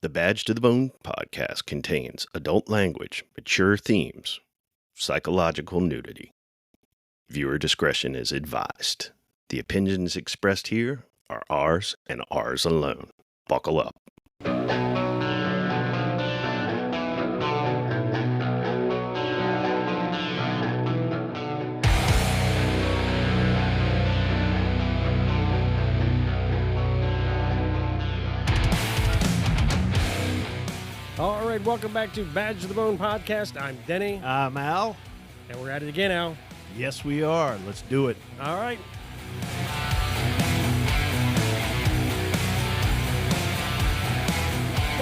The Badge to the Bone podcast contains adult language, mature themes, psychological nudity. Viewer discretion is advised. The opinions expressed here are ours and ours alone. Buckle up. All right, welcome back to Badge to the Bone podcast. I'm Denny. I'm Al. And we're at it again, Al. Yes, we are. Let's do it. All right.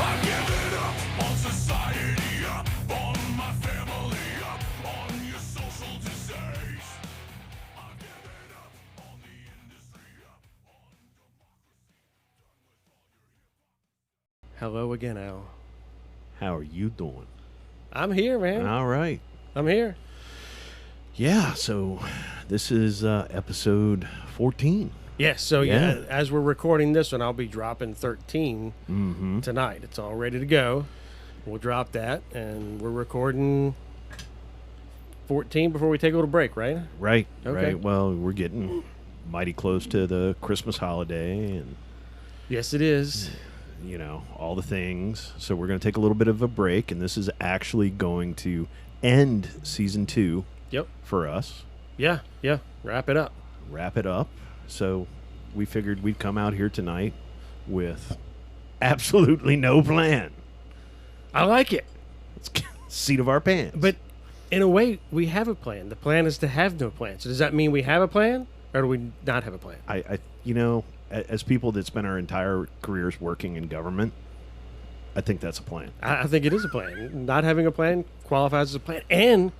I've given up on society, up on my family, up on your social disease. I've given up on the industry, up on democracy. Hello again, Al. How are you doing? I'm here, man. All right. I'm here. Yeah, so this is episode 14. Yes, so Yeah. as we're recording this one, I'll be dropping 13 tonight. It's all ready to go. We'll drop that, and we're recording 14 before we take a little break, right? Right, Okay. right. Well, we're getting mighty close to the Christmas holiday and, Yes, it is. you know, all the things. So we're going to take a little bit of a break, and this is actually going to end season 2 Yep. for us. Yeah. Wrap it up. Wrap it up. So we figured we'd come out here tonight with absolutely no plan. I like it. It's seat of our pants. But in a way, we have a plan. The plan is to have no plan. So does that mean we have a plan, or do we not have a plan? I you know, as people that spend our entire careers working in government, I think that's a plan. I think it is a plan. Not having a plan qualifies as a plan. And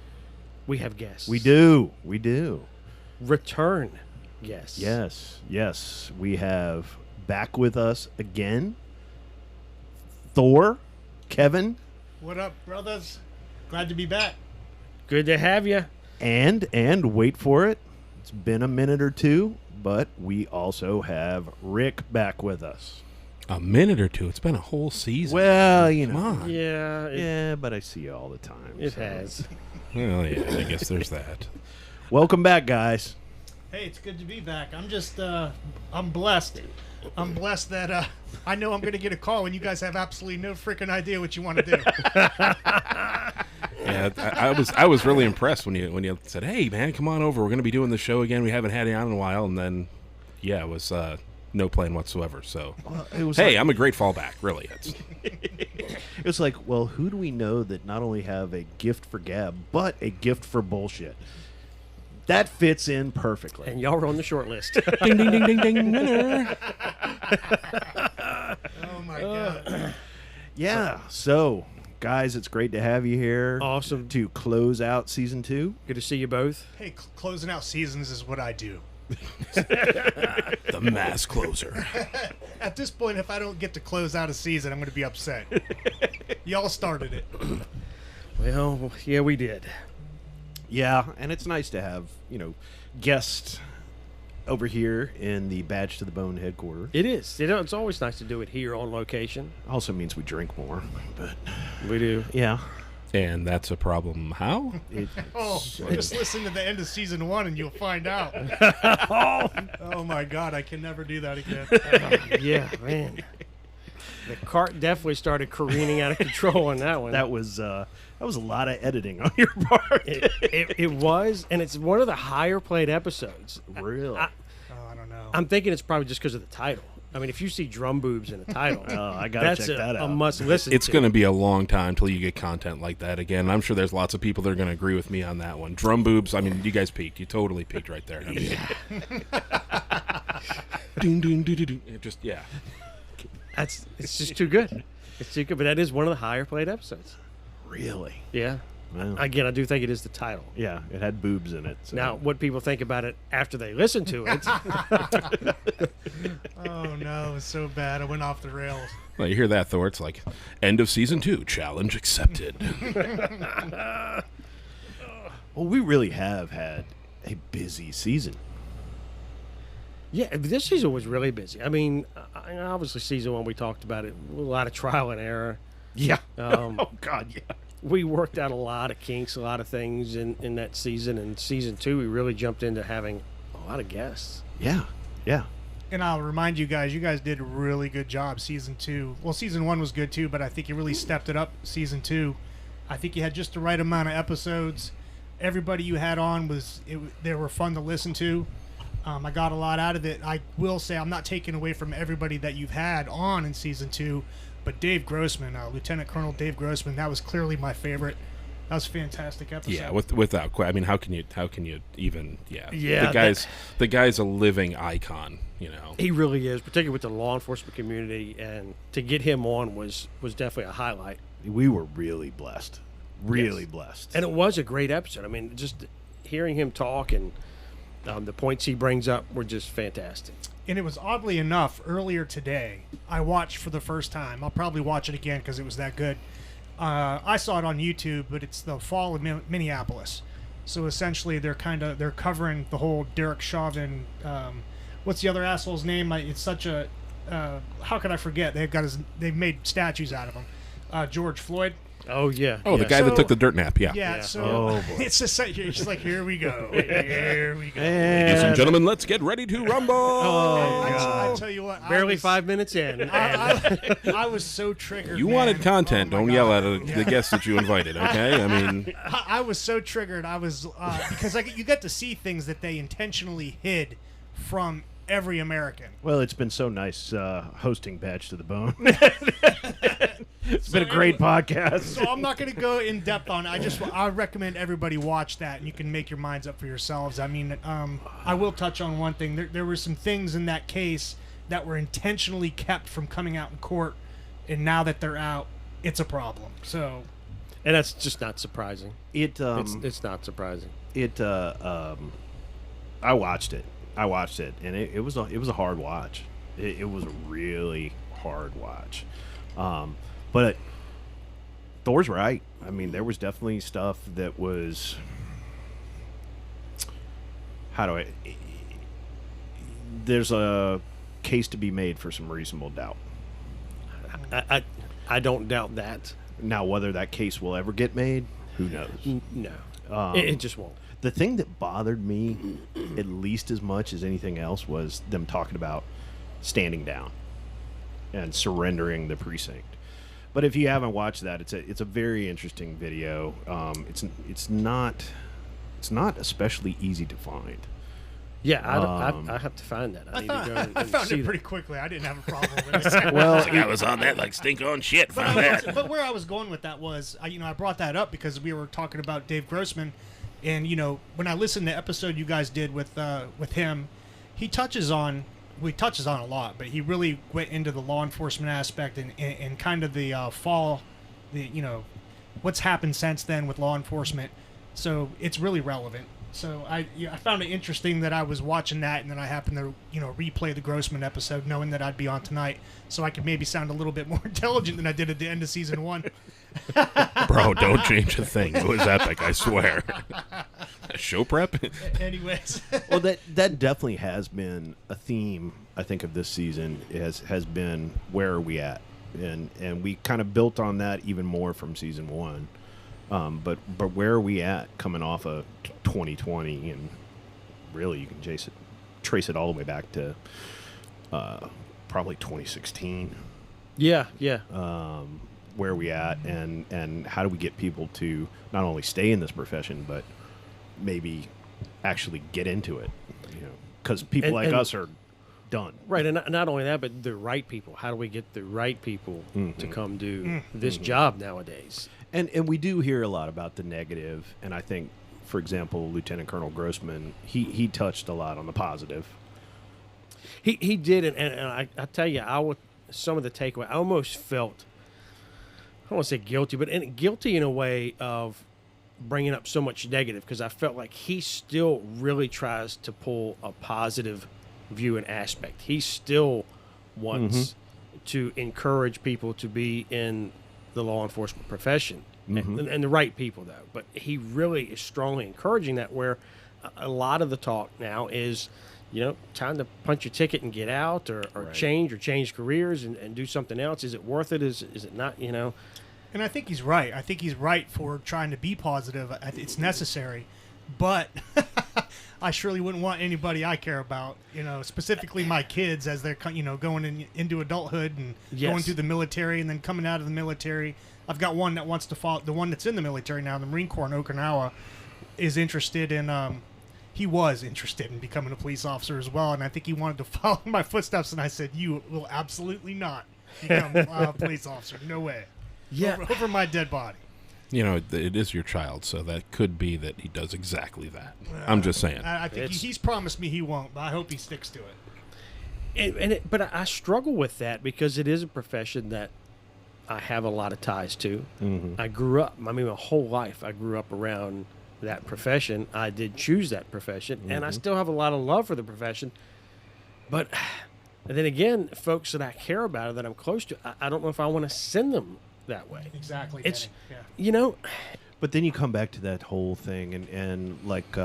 we have guests. We do. Return guests. Yes. We have back with us again Thor, Kevin, What up, brothers? Glad to be back. Good to have you. and wait for it. It's been a minute or two, but we also have Rick back with us. A minute or two. It's been a whole season. Well, you know. Come on. Yeah. Yeah, but I see you all the time. It so. has. Well, yeah, I guess there's that. Welcome back, guys. Hey, it's good to be back. I'm just, I'm blessed. I'm blessed that I know I'm going to get a call when you guys have absolutely no freaking idea what you want to do. Yeah, I was really impressed when you said, "Hey, man, come on over. We're going to be doing the show again. We haven't had it on in a while." And then, yeah, it was no plan whatsoever. So, It was hey, like, I'm a great fallback. Really, it was like, well, who do we know that not only have a gift for gab, but a gift for bullshit? That fits in perfectly. And y'all were on the short list. ding, ding, ding, ding, ding, winner. Oh, my God. Yeah. So, guys, it's great to have you here. Awesome. To close out season 2. Good to see you both. Hey, closing out seasons is what I do. The mass closer. At this point, if I don't get to close out a season, I'm going to be upset. Y'all started it. Well, yeah, we did. Yeah, and it's nice to have, guests over here in the Badge to the Bone headquarters. It is. It's always nice to do it here on location. Also means we drink more, but We do. yeah. And that's a problem. How? Oh, just listen to the end of season 1 and you'll find out. Oh, my God. I can never do that again. Yeah, man. The cart definitely started careening out of control on that one. That was a lot of editing on your part. It was, and it's one of the higher played episodes. Really? Oh, I don't know. I'm thinking it's probably just because of the title. I mean, if you see drum boobs in the title, I gotta that's check that a out. must listen. It's to. going to be a long time till you get content like that again. I'm sure there's lots of people that are going to agree with me on that one. Drum boobs, I mean, you guys peaked. You totally peaked right there. I mean, ding, ding, ding, ding, ding. It just, yeah. It's just too good. It's too good, but that is one of the higher played episodes. Really? Yeah. Well, Again, I do think it is the title. yeah, it had boobs in it. So. Now, what people think about it after they listen to it, Oh, no. It was so bad. I went off the rails. Well, you hear that, Thor? It's like, end of season 2, challenge accepted. Well, we really have had a busy season. Yeah, this season was really busy. I mean, obviously season 1 we talked about it, a lot of trial and error. Yeah. Um, Oh God, yeah. We worked out a lot of kinks, a lot of things in that season. And season 2, we really jumped into having a lot of guests. Yeah. Yeah. And I'll remind you guys did a really good job season 2. Well, season 1 was good too, but I think you really stepped it up season 2. I think you had just the right amount of episodes. Everybody you had on they were fun to listen to. I got a lot out of it. I will say I'm not taking away from everybody that you've had on in season 2, but Dave Grossman, Lieutenant Colonel Dave Grossman, that was clearly my favorite. That was a fantastic episode. Yeah, without I mean, how can you even? Yeah, Yeah, the guy's a living icon. You know, He really is, particularly with the law enforcement community, and to get him on was definitely a highlight. We were really blessed. Really Yes. blessed. And it was a great episode. I mean, just hearing him talk and the points he brings up were just fantastic. And it was oddly enough, earlier today, I watched for the first time. I'll probably watch it again because it was that good. I saw it on YouTube, but it's the fall of Minneapolis. So essentially, they're covering the whole Derek Chauvin. What's the other asshole's name? It's such a how could I forget? They've made statues out of him. George Floyd. Oh, yeah. oh, the yeah. guy that So- took the dirt nap. Yeah. Yeah. So Oh, boy. it's just like it's like here we go. Here we go. Ladies and gentlemen, let's get ready to rumble. I tell you what, Barely 5 minutes in. I was so triggered. You man. wanted content. Oh my Don't yell God. at the guests that you invited. Okay. I mean, I was so triggered. I was because you got to see things that they intentionally hid from every American. Well, it's been so nice hosting Badge to the Bone. It's been a great podcast. So I'm not going to go in depth on it. I recommend everybody watch that, and you can make your minds up for yourselves. I mean, I will touch on one thing. There were some things in that case that were intentionally kept from coming out in court, and now that they're out, it's a problem. So, And that's just not surprising. It It's not surprising. I watched it, and it was a hard watch. It was a really hard watch. But Thor's right. I mean, there was definitely stuff that was. There's a case to be made for some reasonable doubt. I don't doubt that. Now, whether that case will ever get made, who knows? No. It just won't. The thing that bothered me at least as much as anything else was them talking about standing down and surrendering the precinct. But if you haven't watched that, it's a very interesting video. It's not especially easy to find. Yeah, I have to find that. I need to go and I found see it that. pretty quickly. I didn't have a problem with it. Well, I was on that like stink on shit. But where I was going with that was, I brought that up because we were talking about Dave Grossman, and when I listened to the episode you guys did with him, he touches on a lot, but he really went into the law enforcement aspect and kind of the fall, what's happened since then with law enforcement. So it's really relevant. So I found it interesting that I was watching that, and then I happened to replay the Grossman episode, knowing that I'd be on tonight, so I could maybe sound a little bit more intelligent than I did at the end of season 1. Bro, don't change a thing. It was epic, I swear. Show prep? Anyways, well, that definitely has been a theme, I think, of this season. Has been, where are we at, and we kind of built on that even more from season 1. But where are we at coming off of 2020, and really you can trace it all the way back to probably 2016. Yeah. Where are we at, and how do we get people to not only stay in this profession but maybe actually get into it? Because people like us are done. Right, and not only that, but the right people. How do we get the right people to come do this job nowadays? And we do hear a lot about the negative, and I think, for example, Lieutenant Colonel Grossman, he touched a lot on the positive. He did, and I tell you, some of the takeaway, I almost felt, I don't want to say guilty, but guilty in a way of bringing up so much negative, because I felt like he still really tries to pull a positive view and aspect. He still wants to encourage people to be in the law enforcement profession, and the right people, though. But he really is strongly encouraging that, where a lot of the talk now is time to punch your ticket and get out, or Right. change careers and do something else. Is it worth it? Is it not? And I think he's right. I think he's right for trying to be positive. It's necessary. But I surely wouldn't want anybody I care about, specifically my kids as they're, going into adulthood and Yes. going through the military and then coming out of the military. I've got one that wants to follow, the one that's in the military now, the Marine Corps in Okinawa, is interested in, he was interested in becoming a police officer as well. And I think he wanted to follow my footsteps. And I said, you will absolutely not become a police officer. No way. Yeah. Over my dead body. It is your child, so that could be that he does exactly that. I'm just saying. I think he's promised me he won't, but I hope he sticks to it. But I struggle with that because it is a profession that I have a lot of ties to. Mm-hmm. I grew up, my whole life, I grew up around that profession. I did choose that profession, and I still have a lot of love for the profession. But then again, folks that I care about, that I'm close to, I don't know if I want to send them that way. Exactly. It's, Denny. But then you come back to that whole thing, and like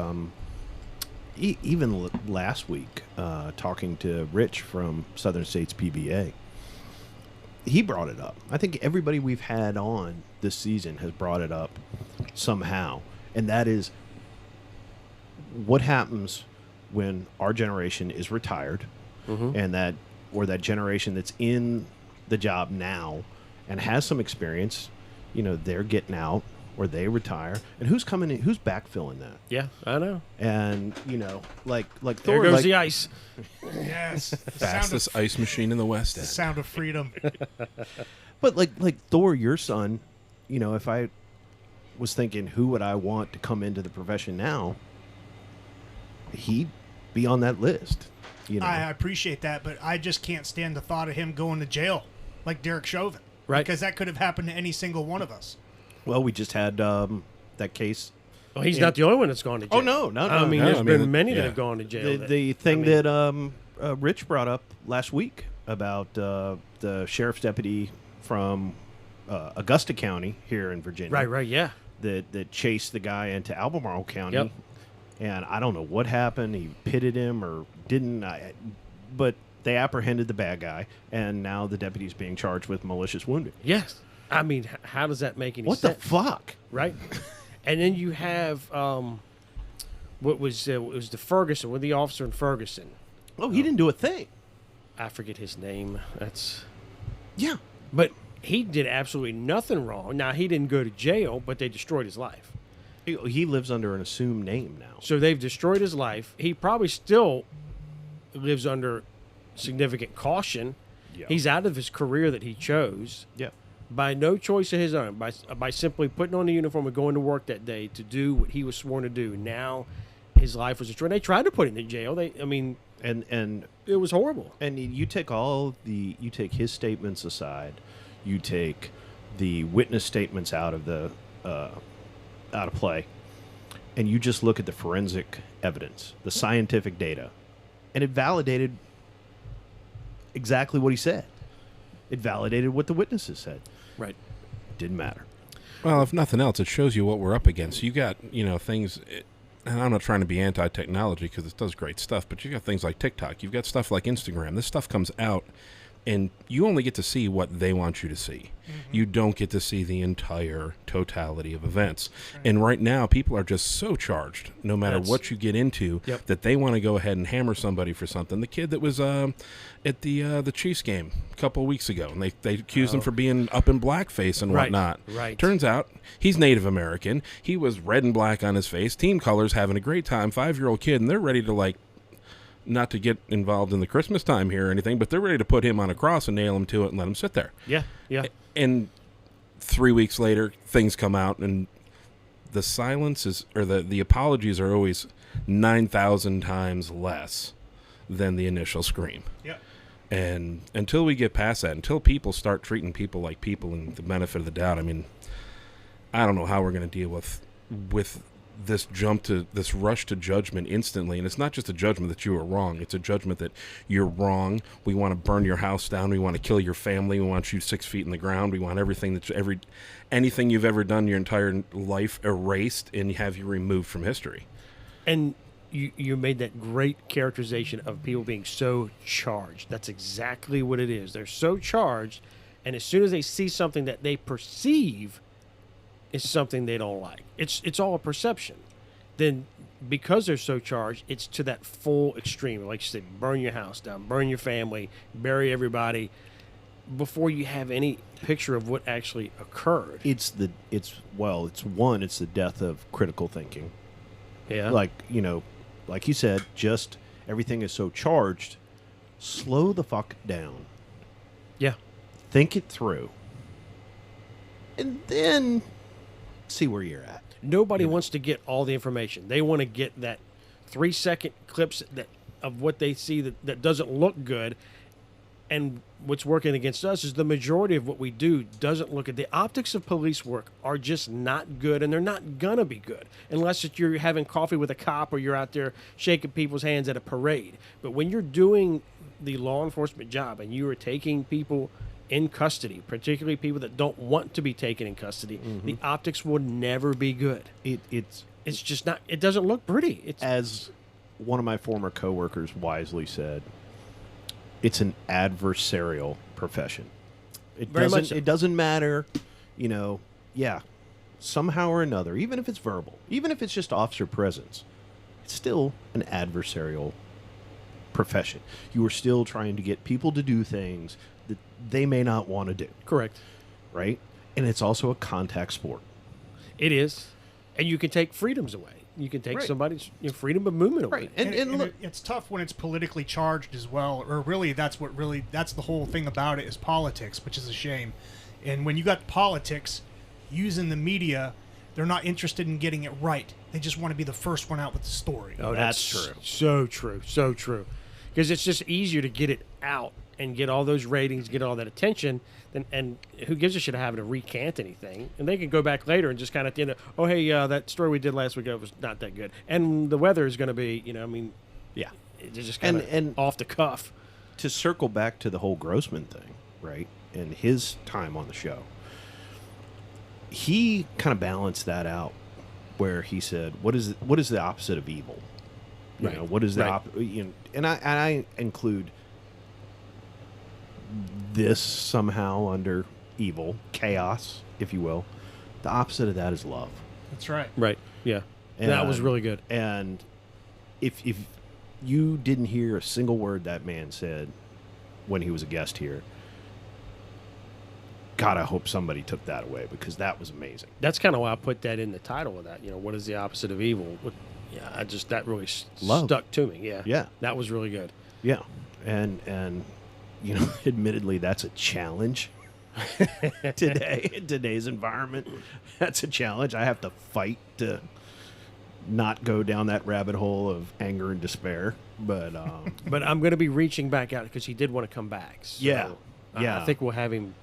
even last week, talking to Rich from Southern States PBA, he brought it up. I think everybody we've had on this season has brought it up somehow, and that is what happens when our generation is retired, and that generation that's in the job now and has some experience, they're getting out or they retire, and who's coming in, who's backfilling that? Yeah, I know. And like There Thor, goes like, the ice. Yes. The Fastest ice machine in the West the End. sound of freedom. but like Thor, your son, if I was thinking who would I want to come into the profession now, he'd be on that list. I appreciate that, but I just can't stand the thought of him going to jail like Derek Chauvin. Right. Because that could have happened to any single one of us. Well, we just had that case. Well, he's not the only one that's gone to jail. Oh no. There's been many that yeah. have gone to jail. The thing that Rich brought up last week about the sheriff's deputy from Augusta County here in Virginia, right, yeah. that chased the guy into Albemarle County, Yep. and I don't know what happened. He pitted him or didn't, but they apprehended the bad guy, and now the deputy's being charged with malicious wounding. Yes. How does that make any What the sense? fuck? Right? And then you have what was it was the Ferguson, with the officer in Ferguson. Oh, he didn't do a thing. I forget his name. Yeah. But he did absolutely nothing wrong. Now, he didn't go to jail, but they destroyed his life. He lives under an assumed name now. So they've destroyed his life. He probably still lives under significant caution. Yeah. He's out of his career that he chose Yeah. by no choice of his own, by simply putting on the uniform and going to work that day to do what he was sworn to do. Now his life was destroyed. They tried to put him in jail. And It was horrible. And you take you take his statements aside, you take the witness statements out of play, and you just look at the forensic evidence, the scientific data, and it validated exactly what he said. It validated what the witnesses said. Right. Didn't matter. Well, if nothing else, it shows you what we're up against. You got, things, and I'm not trying to be anti-technology because it does great stuff, but you got things like TikTok. You've got stuff like Instagram. This stuff comes out, and you only get to see what they want you to see. Mm-hmm. You don't get to see the entire totality of events. Right. And right now, people are just so charged, no matter what you get into, that they want to go ahead and hammer somebody for something. The kid that was at the Chiefs game a couple of weeks ago, and they accused him for being up in blackface and whatnot. Right. Turns out he's Native American. He was red and black on his face, team colors, having a great time, 5-year-old kid, and they're ready to not to get involved in the Christmas time here or anything, but they're ready to put him on a cross and nail him to it and let him sit there. Yeah. And 3 weeks later, things come out, and the silence is, or the apologies are always 9,000 times less than the initial scream. Yeah. And until we get past that, until people start treating people like people and the benefit of the doubt, I don't know how we're going to deal with this rush to judgment instantly. And it's not just a judgment that you are wrong. It's a judgment that you're wrong. We want to burn your house down. We want to kill your family. We want you 6 feet in the ground. We want everything anything you've ever done your entire life erased and have you removed from history. And you made that great characterization of people being so charged. That's exactly what it is. They're so charged, and as soon as they see something that they perceive is something they don't like, it's all a perception. Then because they're so charged, it's to that full extreme. Like you said, burn your house down, burn your family, bury everybody before you have any picture of what actually occurred. It's the death of critical thinking. Yeah. Like you said, just everything is so charged. Slow the fuck down. Yeah. Think it through, and then see where you're at. Nobody wants to get all the information. They want to get that 3-second clips of what they see that doesn't look good. And what's working against us is the majority of what we do doesn't look at the optics of police work are just not good, and they're not gonna be good unless you're having coffee with a cop or you're out there shaking people's hands at a parade. But when you're doing the law enforcement job and you are taking people in custody, particularly people that don't want to be taken in custody, the optics will never be good. It's just not. It doesn't look pretty. It's As one of my former coworkers wisely said, it's an adversarial profession. Very much so. It doesn't matter, somehow or another, even if it's verbal, even if it's just officer presence, it's still an adversarial profession. You are still trying to get people to do things that they may not want to do, correct. right? And it's also a contact sport. It is, and you can take freedoms away. You can take Right. somebody's freedom of movement away. Right. And look, it's tough when it's politically charged as well, or really that's the whole thing about it is politics, which is a shame. And when you got politics using the media, they're not interested in getting it right. They just want to be the first one out with the story. Oh, That's that's true. So true. So true. Because it's just easier to get it out and get all those ratings, get all that attention, and who gives a shit having to recant anything? And they can go back later and just kind of at the end of, oh, hey, that story we did last week was not that good. And the weather is going to be, yeah. it's just kind And of off the cuff. To circle back to the whole Grossman thing, right? And his time on the show, he kind of balanced that out where he said, what is the opposite of evil? Right. What is the Right. and I include this somehow under evil, chaos, if you will. The opposite of that is love. That's right. Right. Yeah. And that was really good. And if you didn't hear a single word that man said when he was a guest here, God, I hope somebody took that away because that was amazing. That's kind of why I put that in the title of that. What is the opposite of evil? That really Love. stuck to me. Yeah. Yeah. That was really good. Yeah. And admittedly, that's a challenge today in today's environment. That's a challenge. I have to fight to not go down that rabbit hole of anger and despair. But But I'm going to be reaching back out because he did want to come back. So Yeah. Yeah. I think we'll have him.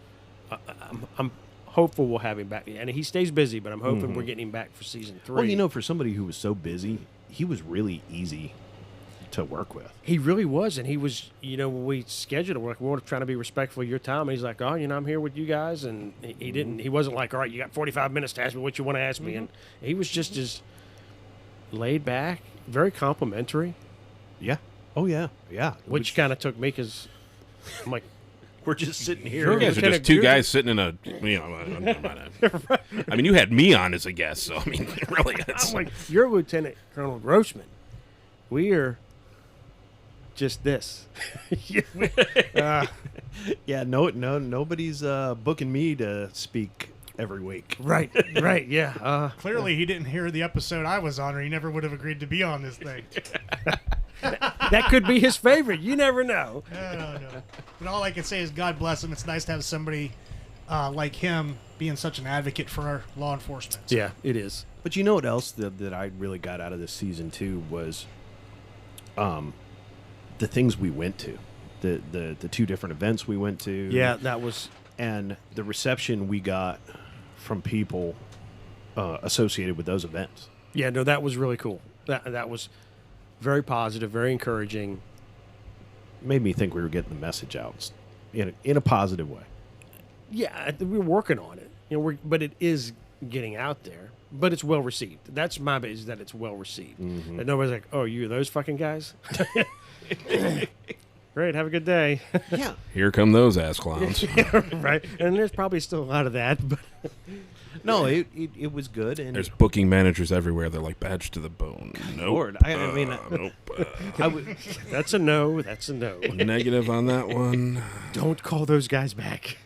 I'm hopeful we'll have him back. And he stays busy, but I'm hoping we're getting him back for season 3. well, for somebody who was so busy, he was really easy to work with. He really was. And he was, when we scheduled it, we're like, we're trying to be respectful of your time. And he's like, oh, I'm here with you guys. And he wasn't like, all right, you got 45 minutes to ask me what you want to ask me. And he was just as laid back, very complimentary, Yeah. Oh, yeah. Yeah. Mm-hmm. which kind of took me because I'm like, we're just sitting Sure. here. You guys are Lieutenant just two Goose. guys sitting in a, I mean, you had me on as a guest, so I mean, really, it's I'm like, you're Lieutenant Colonel Grossman. We are just this. Yeah, nobody's booking me to speak every week. Right, yeah. Clearly, he didn't hear the episode I was on, or he never would have agreed to be on this thing. That could be his favorite. You never know. I don't know. But all I can say is God bless him. It's nice to have somebody like him being such an advocate for our law enforcement. Yeah, it is. But you know what else that I really got out of this season too was the things we went to. The 2 different events we went to. Yeah, that was. And the reception we got from people associated with those events. Yeah, no, that was really cool. That was very positive, very encouraging. Made me think we were getting the message out in a positive way. Yeah, we're working on it. But it is getting out there, but it's well received. That's my base, is that it's well received. Mm-hmm. That nobody's like, oh, you those fucking guys? Great, have a good day. Yeah. Here come those ass clowns. Right? And there's probably still a lot of that, but No, it was good. And There's booking managers everywhere. They're like, badge to the bone. Nope. Lord, I mean, Nope. I would, that's a no. That's a no. Negative on that one. Don't call those guys back.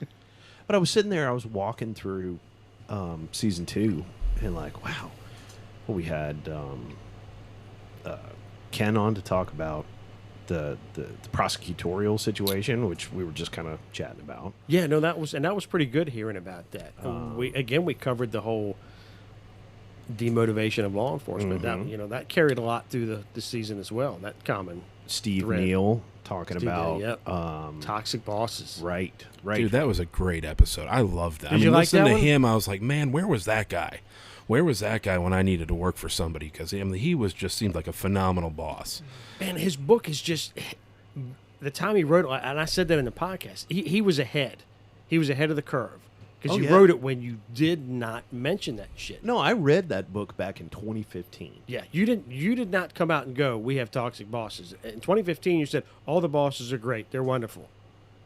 but I was sitting there. I was walking through season 2, and like, wow. Well, we had Ken on to talk about the prosecutorial situation, which we were just kind of chatting about. Yeah, no, that was pretty good hearing about that. We covered the whole demotivation of law enforcement. That carried a lot through the season as well. That common Steve thread. Neal talking about Yep. Toxic bosses. right. Dude, that was a great episode. I loved that. Did you like listening that to one? him, I was like, man, where was that guy? Where was that guy when I needed to work for somebody? Because he was just seemed like a phenomenal boss. And his book is just the time he wrote it, and I said that in the podcast. He was ahead. He was ahead of the curve because Oh, you yeah. wrote it when you did not mention that shit. No, I read that book back in 2015. Yeah, you did not come out and go, we have toxic bosses. In 2015, you said all the bosses are great. They're wonderful.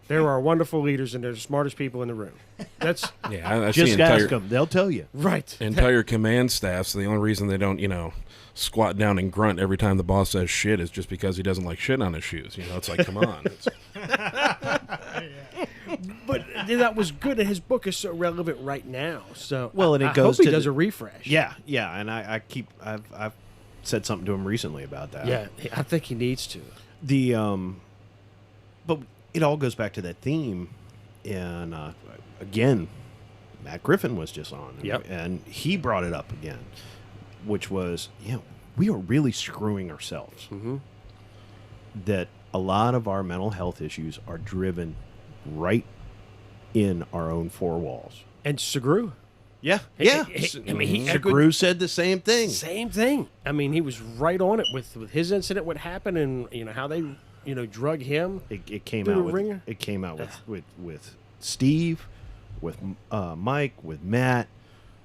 There are wonderful leaders, and they're the smartest people in the room. That's Yeah, I Just see ask them; they'll tell you. right. entire command staffs. The only reason they don't, squat down and grunt every time the boss says shit is just because he doesn't like shit on his shoes. It's like, come on. But that was good, and his book is so relevant right now. So Well, and it I goes hope he to does the- a refresh. Yeah, and I've said something to him recently about that. Yeah, I think he needs to. The but it all goes back to that theme, and again, Matt Griffin was just on, Yep. and he brought it up again, which was, we are really screwing ourselves. Mm-hmm. That a lot of our mental health issues are driven right in our own four walls. And Segru. Yeah, I mean, he echoed- Shagru said the same thing. Same thing. I mean, he was right on it with his incident, what happened, and how they drug him. It came Through out the with ringer? it came out with Steve, with Mike, with Matt.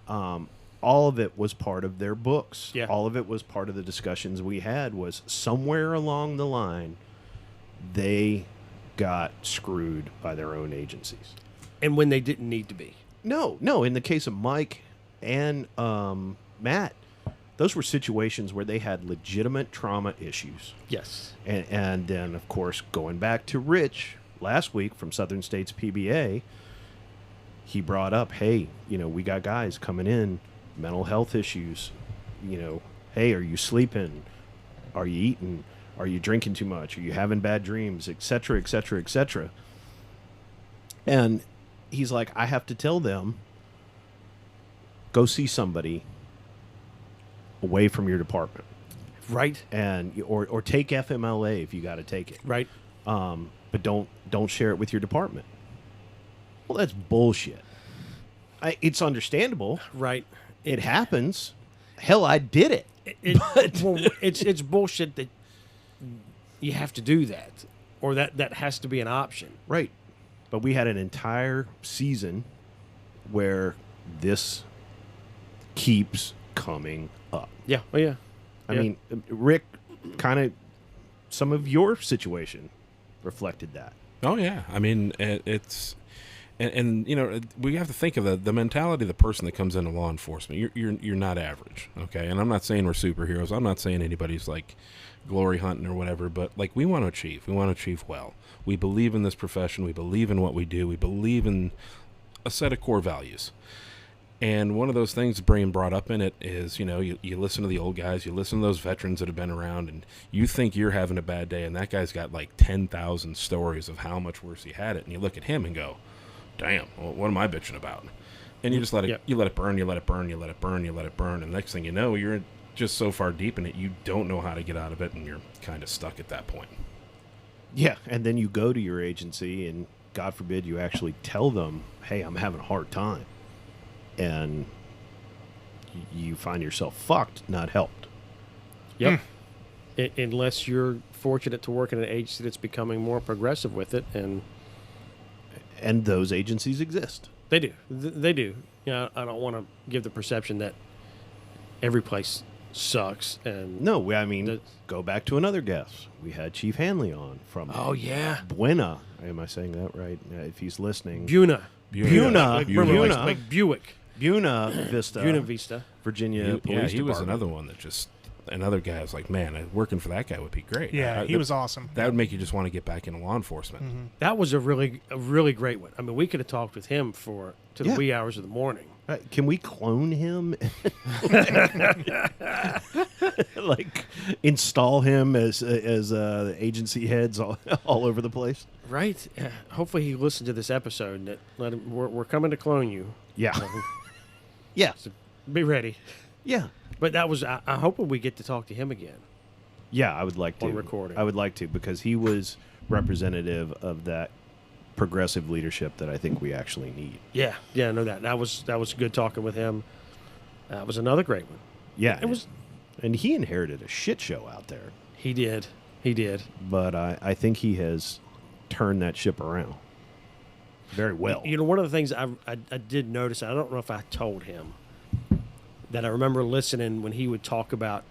All of it was part of their books. Yeah. All of it was part of the discussions we had. Was somewhere along the line, they got screwed by their own agencies. And when they didn't need to be. No. In the case of Mike and Matt, those were situations where they had legitimate trauma issues. Yes. And then, of course, going back to Rich last week from Southern States PBA, he brought up, hey, we got guys coming in, mental health issues. Hey, are you sleeping? Are you eating? Are you drinking too much? Are you having bad dreams? Et cetera, et cetera, et cetera. And he's like, I have to tell them, go see somebody away from your department. Right. And or take FMLA if you got to take it. Right. But don't share it with your department. Well, that's bullshit. It's understandable. Right. It happens. Hell, I did it. It's bullshit that you have to do that, or that has to be an option. Right. But we had an entire season where this keeps coming up. Yeah. Oh yeah. I Yeah. mean, Rick, kind of some of your situation reflected that. Oh yeah, I mean it's, and we have to think of the mentality of the person that comes into law enforcement. You're not average, okay? And I'm not saying we're superheroes. I'm not saying anybody's like glory hunting or whatever. But like we want to achieve. We want to achieve well. We believe in this profession. We believe in what we do. We believe in a set of core values. And one of those things being brought up in it is, you listen to the old guys, you listen to those veterans that have been around, and you think you're having a bad day, and that guy's got like 10,000 stories of how much worse he had it, and you look at him and go, damn, well, what am I bitching about? And you just let it, Yep. you let it burn, you let it burn, you let it burn, you let it burn, and next thing you know, you're just so far deep in it, you don't know how to get out of it, and you're kind of stuck at that point. Yeah. And then you go to your agency, and God forbid you actually tell them, hey, I'm having a hard time. And you find yourself fucked, not helped. Yep. Unless you're fortunate to work in an agency that's becoming more progressive with it, and And those agencies exist. They do. They do. You know, I don't want to give the perception that every place sucks. And No, I mean, The- go back to another guest. We had Chief Hanley on from yeah, Buena. Am I saying that right? If he's listening. Buna. Buna. Like, Buna. like Buick. Buna Vista. Buna Vista. Virginia Police he was Department. another one that just another guy was like, man, working for that guy would be great. Yeah, he was awesome. That would make you just want to get back into law enforcement. That was a really great one. I mean, we could have talked with him to the Yeah. wee hours of the morning. Can we clone him? Like install him as agency heads all over the place? Right? Hopefully he listened to this episode. And let him. We're coming to clone you. Yeah. Yeah. So be ready. Yeah. But that was. I hope we get to talk to him again. Yeah, I would like to. On recording. I would like to, because he was representative of that progressive leadership that I think we actually need. Yeah, I know that. That was good talking with him. That was another great one. Yeah. It was. And he inherited a shit show out there. He did. But I think he has turned that ship around very well. You know, one of the things I did notice, I don't know if I told him, that I remember listening when he would talk about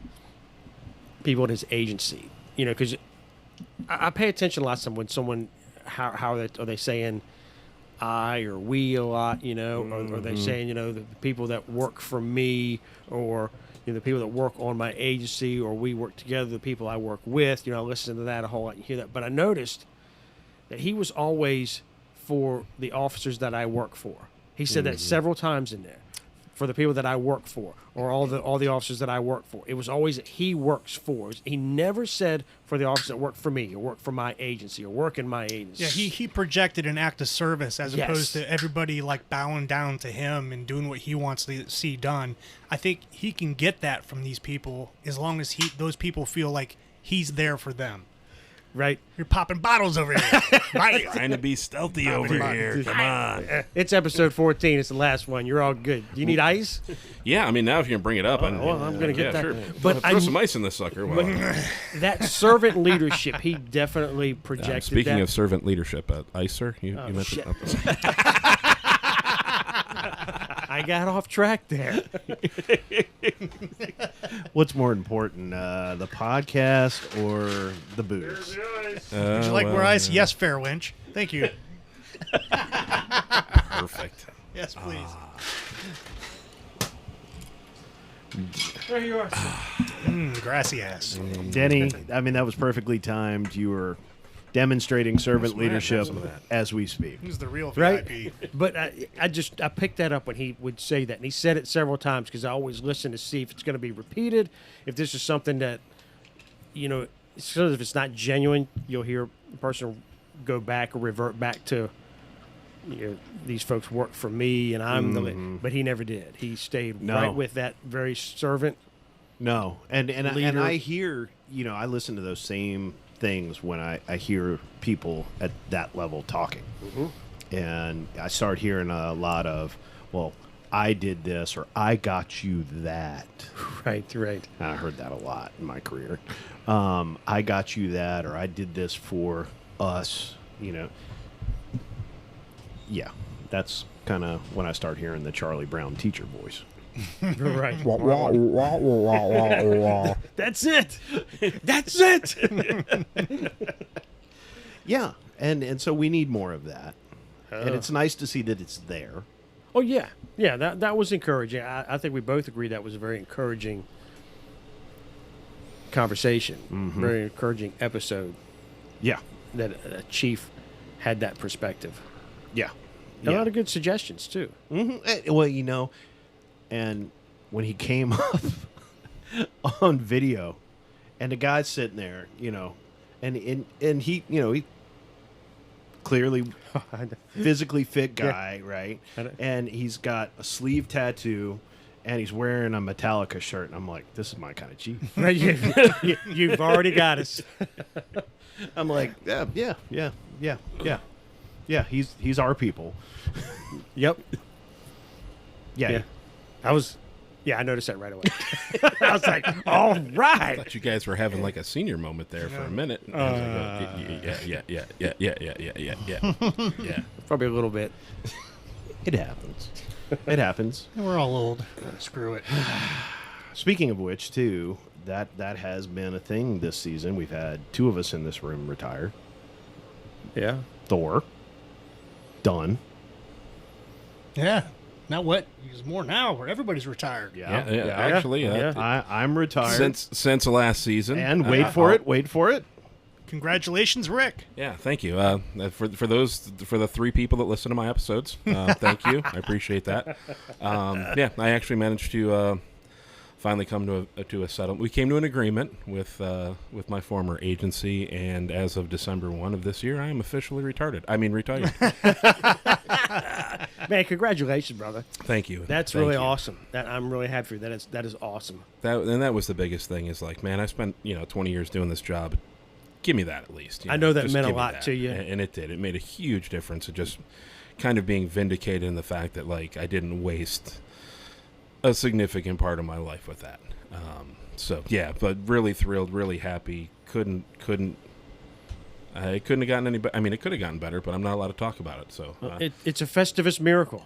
people in his agency. You know, because I pay attention a lot to when someone, how are they saying I or we a lot, you know, or are they saying, you know, the people that work for me, or, you know, the people that work on my agency, or we work together, the people I work with. You know, I listen to that a whole lot and hear that. But I noticed that he was always for the officers that I work for. He said that several times in there. For the people that I work for, or all the officers that I work for. It was always that he works for. He never said for the officers that work for me, or work for my agency, or work in my agency. Yeah, he projected an act of service as Yes. opposed to everybody like bowing down to him and doing what he wants to see done. I think he can get that from these people as long as those people feel like he's there for them. Right? You're popping bottles over here. Right? Trying to be stealthy over here. Come on. It's episode 14. It's the last one. You're all good. Do you need ice? Yeah, I mean, now if you can bring it up, I'm going to get that. Sure. But Throw some ice in this sucker. Well, that servant leadership, he definitely projected speaking that. of servant leadership, ice, sir, you mentioned. shit. I got off track there. What's more important, the podcast or the booze? Would you like more ice? Yes, fair wench. Thank you. Perfect. Yes, please. There you are. Grassy ass. Denny, I mean, that was perfectly timed. You were demonstrating servant leadership as we speak. Who's the real Right? VIP? But I picked that up when he would say that, and he said it several times because I always listen to see if it's going to be repeated, if this is something that, you know, so if it's not genuine, you'll hear a person go back or revert back to, you know, these folks work for me and I'm the. But he never did. He stayed No. right with that very servant. No, and Leader. I hear, you know, I listen to those same things when I hear people at that level talking, and I start hearing a lot of, well, I did this or I got you that. Right. And I heard that a lot in my career. I got you that, or I did this for us. You know, yeah, that's kind of when I start hearing the Charlie Brown teacher voice. Right. That's it. That's it. Yeah, and so we need more of that, and it's nice to see that it's there. Oh yeah. That was encouraging. I think we both agree that was a very encouraging conversation, very encouraging episode. Yeah, That a chief had that perspective. yeah, A lot of good suggestions too. Well, you know, and when he came up on video, and the guy's sitting there, you know, and he, you know, he clearly physically fit guy, right? And he's got a sleeve tattoo, and he's wearing a Metallica shirt, and I'm like, this is my kind of chief. Right, you've already got us. I'm like, yeah. He's our people. Yep. Yeah. I noticed that right away. I was like, all right. Thought you guys were having like a senior moment there for a minute. And I was like, yeah. Probably a little bit. It happens. It happens. We're all old. Screw it. Speaking of which, too, that has been a thing this season. We've had 2 of us in this room retire. Yeah. Thor. Done. Yeah. Now what? There's more now where everybody's retired. Actually, I'm retired. since last season. And wait for it. Congratulations, Rick. Yeah, thank you. For the 3 people that listen to my episodes, thank you. I appreciate that. I actually managed to finally come to a settlement. We came to an agreement with my former agency, and as of December 1 of this year, I am officially retired. Man, congratulations, brother. Thank you. That's Thank really you. awesome. That I'm really happy for you. That is awesome. That was the biggest thing. Is like, man, I spent 20 years doing this job. Give me that at least. I know that just meant a give me lot that. to you. And it did. It made a huge difference. It just kind of being vindicated in the fact that like I didn't waste a significant part of my life with that. So yeah, but really thrilled, really happy. It couldn't have gotten any better. I mean, it could have gotten better, but I'm not allowed to talk about it. So It's a Festivus miracle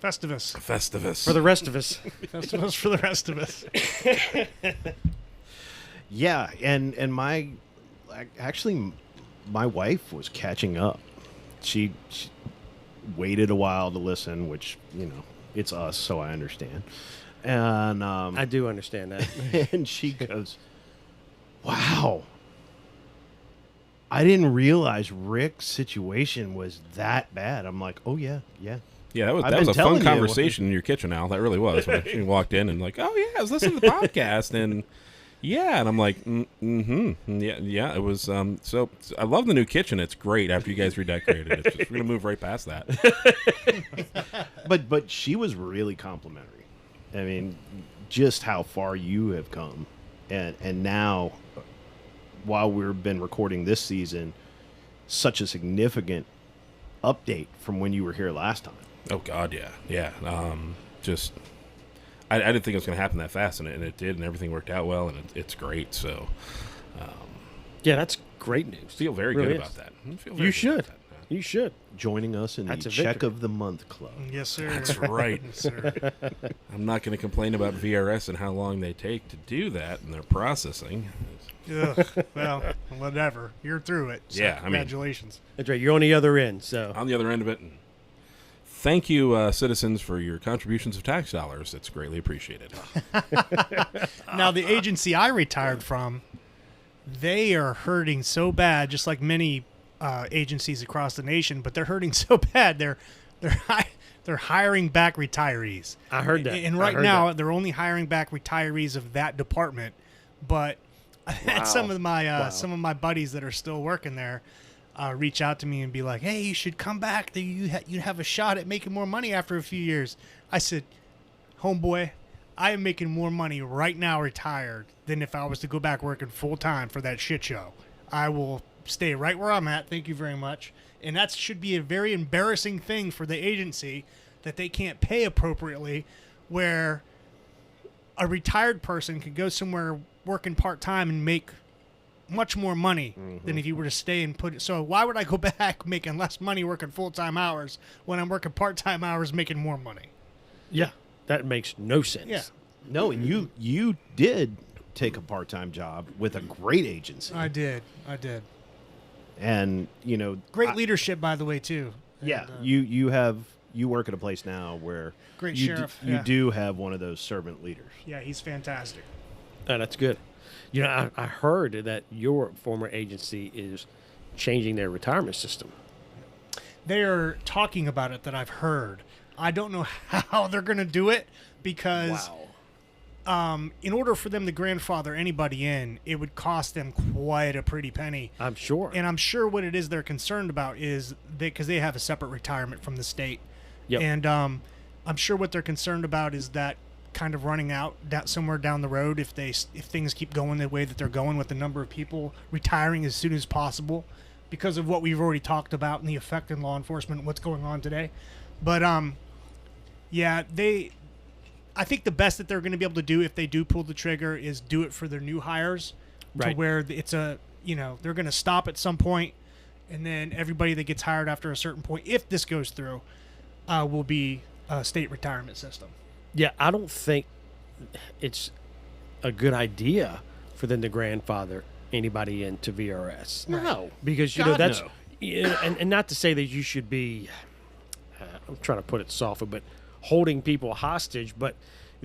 Festivus. Festivus for the rest of us. Festivus for the rest of us. Yeah, and my wife was catching up. She waited a while to listen, which it's us, so I understand. And I do understand that. and she goes, "Wow, I didn't realize Rick's situation was that bad." I'm like, "Oh yeah." Yeah, I've that been was a telling fun you. conversation in your kitchen, Al. That really was. When she walked in and like, oh yeah, I was listening to the podcast, and yeah, and I'm like, yeah, it was. So I love the new kitchen. It's great after you guys redecorated it. We're gonna move right past that. But she was really complimentary. I mean, just how far you have come, and now, while we've been recording this season, such a significant update from when you were here last time. Oh God, yeah. Just I didn't think it was going to happen that fast, and it did, and everything worked out well, and it's great. So, Yeah, that's great news. feel very Really good is. about that. You should. You should. Joining us in That's the a Check victory. of the Month Club. Yes, sir. That's right. Yes, sir. I'm not going to complain about VRS and how long they take to do that and their processing. Ugh. Well, whatever. You're through it. So Yeah, I mean- congratulations. That's right. You're on the other end, so On the other end of it, and thank you, citizens, for your contributions of tax dollars. It's greatly appreciated. Now, the agency I retired from, they are hurting so bad, just like many agencies across the nation. But they're hurting so bad. They're hiring back retirees. I heard that. And I right heard now, that. they're only hiring back retirees of that department. But I had some of my buddies that are still working there reach out to me and be like, "Hey, you should come back. You have a shot at making more money after a few years." I said, "Homeboy, I am making more money right now retired than if I was to go back working full time for that shit show. I will stay right where I'm at. Thank you very much." And that should be a very embarrassing thing for the agency that they can't pay appropriately, where a retired person could go somewhere working part-time and make much more money than if you were to stay and put it. So why would I go back making less money working full-time hours when I'm working part-time hours making more money? yeah, that makes no sense. Yeah. No, and you did take a part-time job with a great agency. I did. And, Great leadership, by the way, too. yeah, And, you work at a place now where Great you sheriff, you yeah. do have one of those servant leaders. yeah, he's fantastic. Oh, that's good. I heard that your former agency is changing their retirement system. They're talking about it that I've heard. I don't know how they're going to do it because in order for them to grandfather anybody in, it would cost them quite a pretty penny. I'm sure. And I'm sure what it is they're concerned about is because they have a separate retirement from the state. Yep. And I'm sure what they're concerned about is that kind of running out somewhere down the road if things keep going the way that they're going with the number of people retiring as soon as possible because of what we've already talked about and the effect in law enforcement and what's going on today. But yeah, I think the best that they're going to be able to do if they do pull the trigger is do it for their new hires, Right. to where it's they're going to stop at some point, and then everybody that gets hired after a certain point, if this goes through, will be a state retirement system. Yeah, I don't think it's a good idea for them to grandfather anybody into VRS. No, Because you God, know that's no. and not to say that you should be I'm trying to put it softly, but holding people hostage, but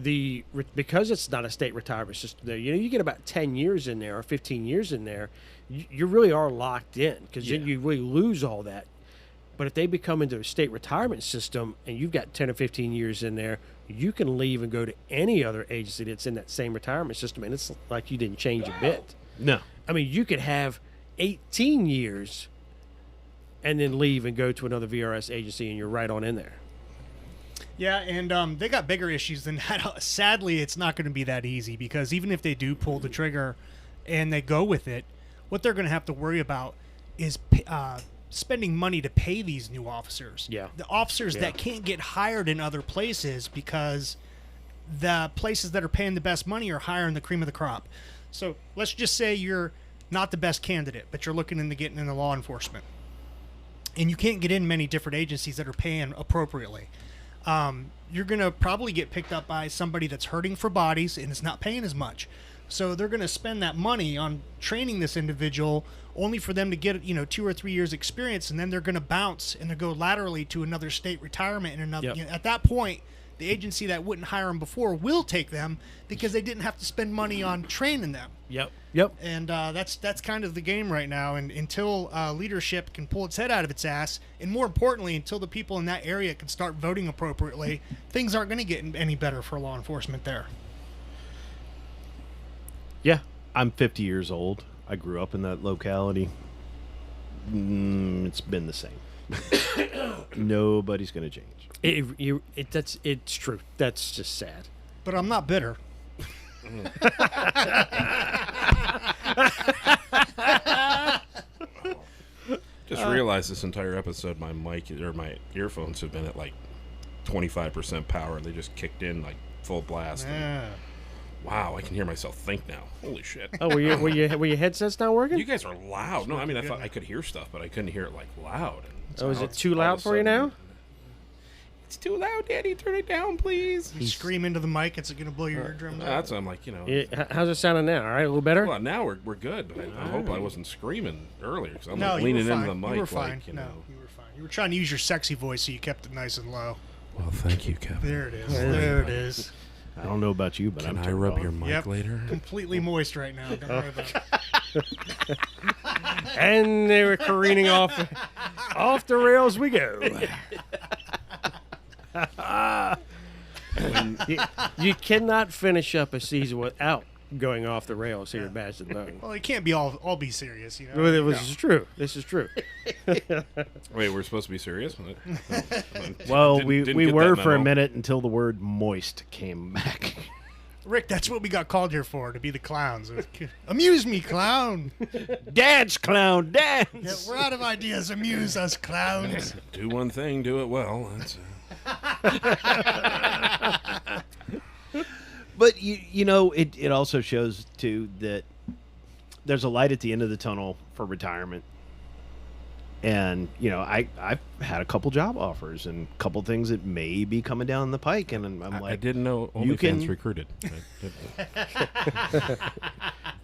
because it's not a state retirement system there, you get about 10 years in there or 15 years in there, you really are locked in, because then you really lose all that. But if they become into a state retirement system and you've got 10 or 15 years in there, you can leave and go to any other agency that's in that same retirement system, and it's like you didn't change a bit. No. I mean, you could have 18 years and then leave and go to another VRS agency, and you're right on in there. Yeah, and they got bigger issues than that. Sadly, it's not going to be that easy, because even if they do pull the trigger and they go with it, what they're going to have to worry about is spending money to pay these new officers. Yeah. The officers that can't get hired in other places because the places that are paying the best money are hiring the cream of the crop. So let's just say you're not the best candidate, but you're looking into getting into law enforcement, and you can't get in many different agencies that are paying appropriately. You're going to probably get picked up by somebody that's hurting for bodies and is not paying as much. So they're going to spend that money on training this individual only for them to get 2 or 3 years experience, and then they're going to bounce and they go laterally to another state retirement and another. Yep. At that point, the agency that wouldn't hire them before will take them because they didn't have to spend money on training them. Yep. And that's kind of the game right now. And until leadership can pull its head out of its ass, and more importantly, until the people in that area can start voting appropriately, things aren't going to get any better for law enforcement there. Yeah, I'm 50 years old. I grew up in that locality. It's been the same. Nobody's going to change. It's true. That's just sad. But I'm not bitter. Just realized this entire episode, my mic or my earphones have been at like 25% power, and they just kicked in like full blast. Yeah. Wow, I can hear myself think now. Holy shit! Oh, were your headsets not working? You guys are loud. No, I mean I thought I could hear stuff, but I couldn't hear it like loud. And Oh, is now it it's too all loud of a for you now? sudden- It's too loud, Daddy. Turn it down, please. You scream into the mic, it's going to blow your eardrums out. That's I'm like, How's it sounding now? All right, a little better. Well, now we're good, but I hope I wasn't screaming earlier because I'm No, like you were leaning fine. into the mic. You were fine. Like, No, you were fine. You were trying to use your sexy voice, so you kept it nice and low. Well, thank you, Kevin. There it is. There it is. I don't know about you, but Can I'm I turned rub on. your mic Yep. later? Completely moist right now. Don't worry about it. And they were careening off the rails we go. You cannot finish up a season without going off the rails here at Badge of the Bone. Well, it can't be all be serious, you know. Well, this is true. This is true. Wait, we're supposed to be serious? Well, Didn't we get were that for a memo. minute until the word moist came back. Rick, that's what we got called here for, to be the clowns. Amuse me, clown. Dance, clown, dance! Yeah, we're out of ideas. Amuse us, clowns. Do one thing, do it well. That's But it also shows too that there's a light at the end of the tunnel for retirement. And I've had a couple job offers and a couple things that may be coming down the pike, and I'm I like, didn't know you OnlyFans can- recruited.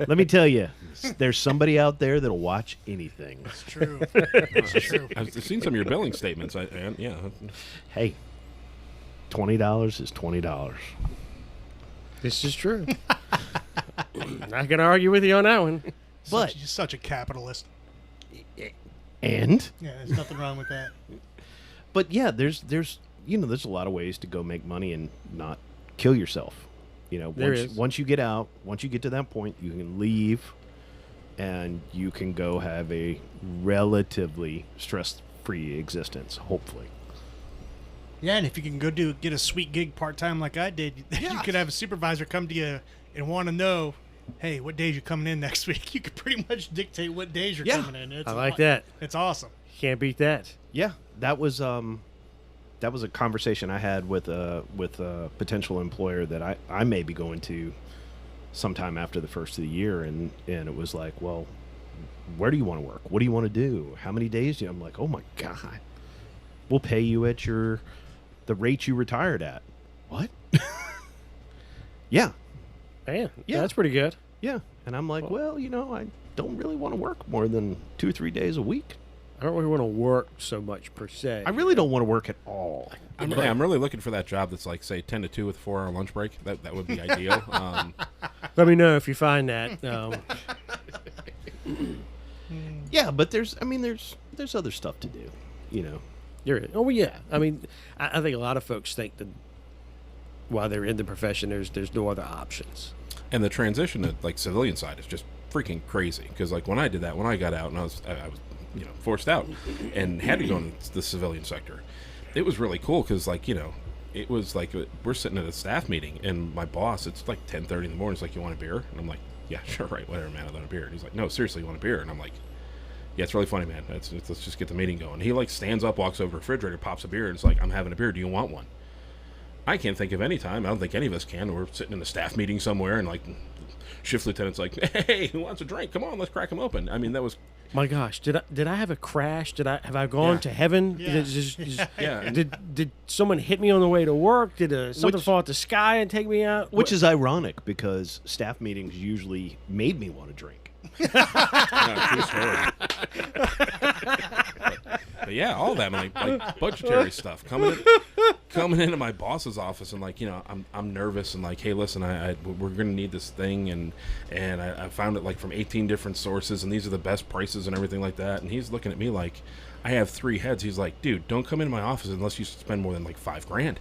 let me tell you, there's somebody out there that'll watch anything. It's true. It's true. I've seen some of your billing statements. Yeah. Hey, $20 is $20. This is true. Not gonna argue with you on that one. But You're such a capitalist. and Yeah, there's nothing wrong with that. but yeah, there's a lot of ways to go make money and not kill yourself. There is. Once you get out, once you get to that point, you can leave, and you can go have a relatively stress-free existence. Hopefully. Yeah, and if you can go get a sweet gig part-time like I did, you could have a supervisor come to you and want to know, hey, what days you coming in next week? You could pretty much dictate what days you're Yeah. coming in. It's I like that. It's awesome. Can't beat that. Yeah, that was a conversation I had with a potential employer that I may be going to sometime after the first of the year, and it was like, well, where do you want to work? What do you want to do? How many days do you? I'm like, oh my god, we'll pay you at your the rate you retired at. What? Yeah. Man, Yeah. that's pretty good. Yeah. And I'm like, well, I don't really want to work more than 2 or 3 days a week. I don't really want to work so much per se. I really don't want to work at all. I'm really looking for that job that's like, say, 10 to 2 with a 4-hour lunch break. That would be ideal. Let me know if you find that. Yeah, but there's other stuff to do, Oh, well, yeah. I mean, I think a lot of folks think that while they're in the profession, there's no other options. And the transition to like civilian side is just freaking crazy. Because like when I did that, when I got out and I was forced out and had to go into the civilian sector, it was really cool because it was like we're sitting at a staff meeting and my boss, it's like 10:30 in the morning. He's like, "You want a beer?" And I'm like, "Yeah, sure, right, whatever, man. I want a beer." And he's like, "No, seriously, you want a beer?" And I'm like, "Yeah, it's really funny, man. Let's just get the meeting going." He like stands up, walks over to the refrigerator, pops a beer, and it's like, "I'm having a beer. Do you want one?" I can't think of any time. I don't think any of us can. We're sitting in a staff meeting somewhere, and like shift lieutenant's like, "Hey, who wants a drink? Come on, let's crack them open." I mean, that was My gosh, did I have a crash? Have I gone to heaven? Yeah. Yeah. Did someone hit me on the way to work? Did something fall out the sky and take me out? Which is ironic because staff meetings usually made me want to drink. true story. But yeah, all that like budgetary stuff coming into my boss's office and like I'm nervous and like, hey, listen, we're gonna need this thing and I found it like from 18 different sources and these are the best prices and everything like that. And he's looking at me like I have 3 heads. He's like, dude, don't come into my office unless you spend more than like $5,000.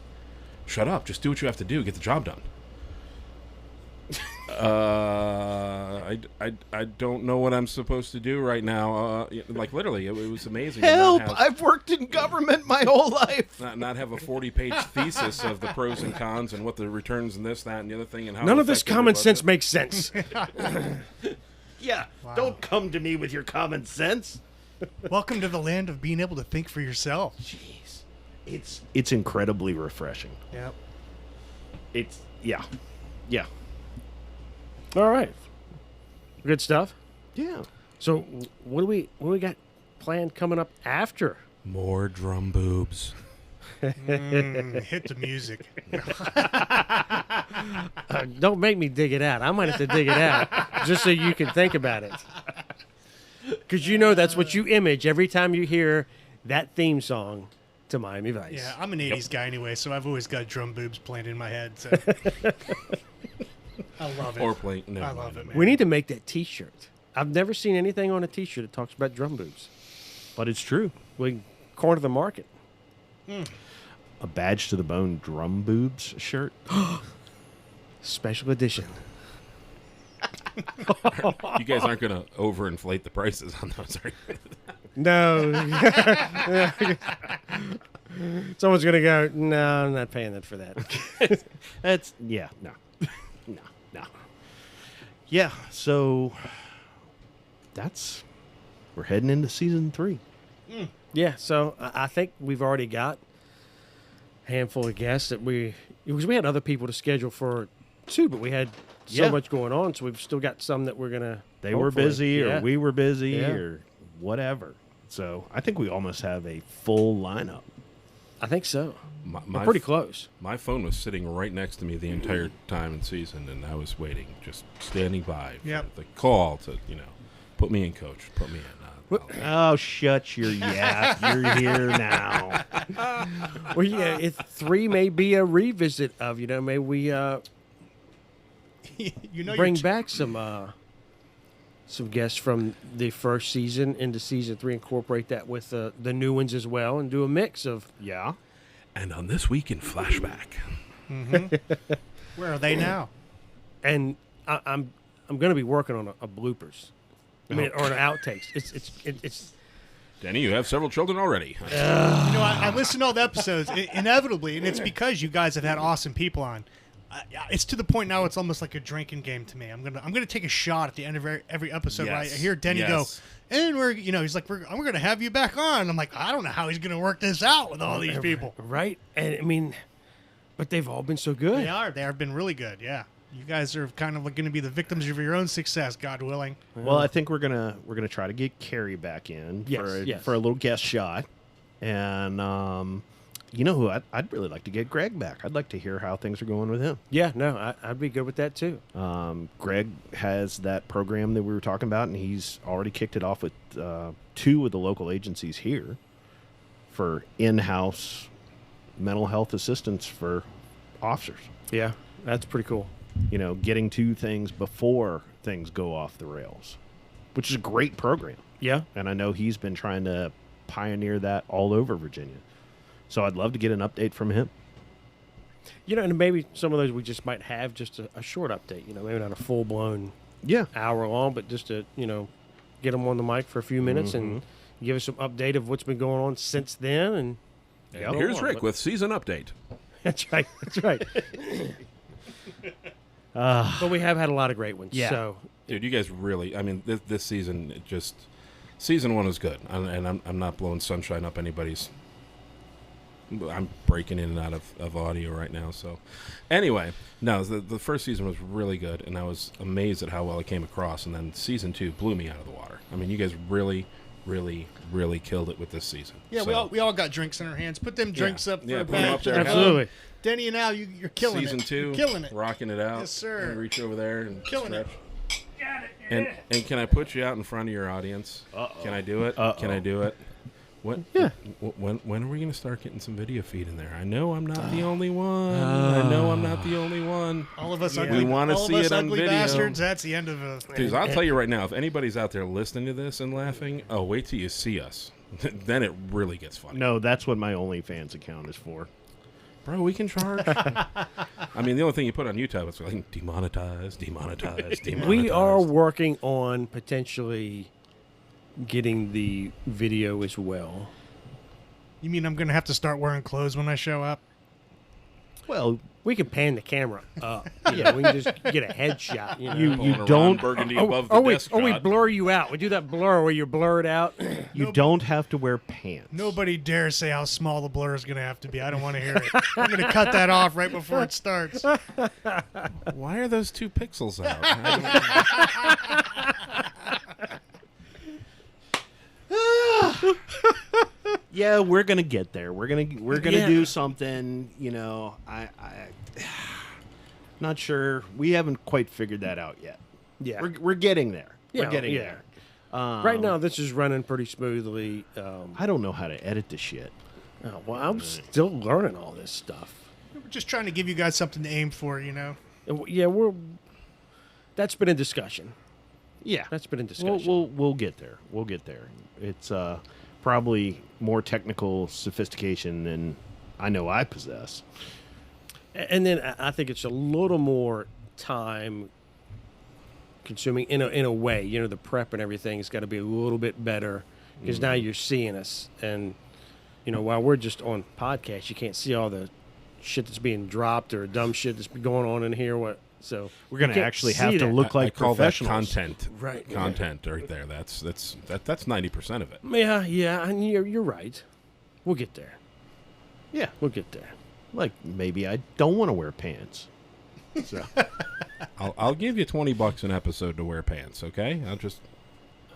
Shut up, just do what you have to do, get the job done. I don't know what I'm supposed to do right now. Like literally, it was amazing. Help! To not I've worked in government my whole life. not have a 40-page thesis of the pros and cons and what the returns and this, that, and the other thing and how. None it of this affected common your sense budget. makes sense. Yeah. Don't come to me with your common sense. Welcome to the land of being able to think for yourself. Jeez. It's incredibly refreshing. Yep. Yeah. All right, good stuff. Yeah. So what do we got planned coming up after? More drum boobs. Hit the music. Don't make me dig it out. I might have to dig it out just so you can think about it. Because that's what you image every time you hear that theme song to Miami Vice. Yeah, I'm an 80s guy anyway, so I've always got drum boobs playing in my head. So. I love it. Or play. No, I love it, man. We need to make that T-shirt. I've never seen anything on a T-shirt that talks about drum boobs. But it's true. We corner the market. A badge to the bone drum boobs shirt. Special edition. You guys aren't going to overinflate the prices on those, are you? No. Someone's going to go, no, I'm not paying that for that. No. Yeah, so we're heading into season 3. Yeah, so I think we've already got a handful of guests because we had other people to schedule for too, but we had so much going on, so we've still got some that we're going to... They were busy or Yeah. we were busy Yeah. or whatever. So I think we almost have a full lineup. I think so. My We're pretty close. My phone was sitting right next to me the entire time in season, and I was waiting, just standing by for Yep. the call to, put me in, coach. Put me in. Oh, shut your yap. You're here now. Well, yeah, 3 may be a revisit of, may we bring back some guests from the first season into season 3, incorporate that with the new ones as well, and do a mix of... Yeah. And on This Week in Flashback. Where are they now? And I'm going to be working on a bloopers. Or an outtakes. It's Denny, you have several children already. I listen to all the episodes inevitably, and it's because you guys have had awesome people on. It's to the point now; it's almost like a drinking game to me. I'm gonna take a shot at the end of every episode. Yes. Where I hear Denny Yes. go, and he's like, we're gonna have you back on. I'm like, I don't know how he's gonna work this out with all these people. right. And I mean, but they've all been so good. They have been really good. Yeah, you guys are kind of going to be the victims of your own success, God willing. Well, I think we're gonna try to get Carrie back in Yes, yes. for a little guest shot, and You know who I'd really like to get Greg back. I'd like to hear how things are going with him. Yeah, no, I'd be good with that too. Greg has that program that we were talking about, and he's already kicked it off with 2 of the local agencies here for in-house mental health assistance for officers. Yeah, that's pretty cool. You know, getting to things before things go off the rails, which is a great program. Yeah, And I know he's been trying to pioneer that all over Virginia. So I'd love to get an update from him. you know, and maybe some of those we just might have just a short update. You know, maybe not a full blown Yeah. hour long, but just to get them on the mic for a few minutes and give us some update of what's been going on since then. And And here's Rick with season update. that's right, that's right. But we have had a lot of great ones. Yeah. So Dude, you guys really, I mean, this season, season 1 was good. And I'm not blowing sunshine up anybody's. I'm breaking in and out of audio right now. So, anyway, no, the first season was really good, and I was amazed at how well it came across. And then season 2 blew me out of the water. I mean, you guys really, really, really killed it with this season. Yeah, So, we all got drinks in our hands. Put them drinks up for Yeah, a put 'em up batch. there. absolutely. Denny and Al, you're killing season it. 2, You're killing it. rocking it out. Yes, sir. Reach over there and Killing it. stretch. And can I put you out in front of your audience? Can I do it? Can I do it? When, Yeah. When are we going to start getting some video feed in there? I know I'm not the only one. I know I'm not the only one. All of us Yeah. ugly, We wanna all of see us it on ugly video. bastards. That's the end of a. Dude, I'll tell you right now, if anybody's out there listening to this and laughing, wait till you see us. Then it really gets funny. No, that's what my OnlyFans account is for. Bro, we can charge. I mean, the only thing you put on YouTube is like demonetize. We are working on potentially getting the video as well. You mean I'm gonna have to start wearing clothes when I show up? Well, We can pan the camera up. Yeah, we can just get a headshot. You know? you don't burgundy above the we desk we blur you out. We do that blur where you're blurred out. you don't have to wear pants. Nobody dare say how small the blur is gonna have to be. I don't want to hear it. I'm gonna cut that off right before it starts. Why are those 2 pixels out? Yeah, we're gonna get there. We're gonna Yeah. do something. You know, I not sure. We haven't quite figured that out yet. Yeah. We're getting there. Yeah, we're getting yeah. there. Right now, this is running pretty smoothly. I don't know how to edit the shit. Well, I'm still learning all this stuff. We're just trying to give you guys something to aim for, you know. And yeah, that's been in discussion. Yeah, That's been in discussion. we'll get there. We'll get there. It's probably more technical sophistication than I know I possess. And then I think it's a little more time consuming in a way. You know, the prep and everything has got to be a little bit better because now you're seeing us. And, you know, while we're just on podcast, you can't see all the shit that's being dropped or dumb shit that's been going on in here. So We're gonna you can't actually see have to that. look I like call that professionals. content. Right. Content right there. That's 90% of it. Yeah, and you're right. We'll get there. Yeah, We'll get there. like maybe I don't want to wear pants. So I'll give you $20 an episode to wear pants, okay? I'll just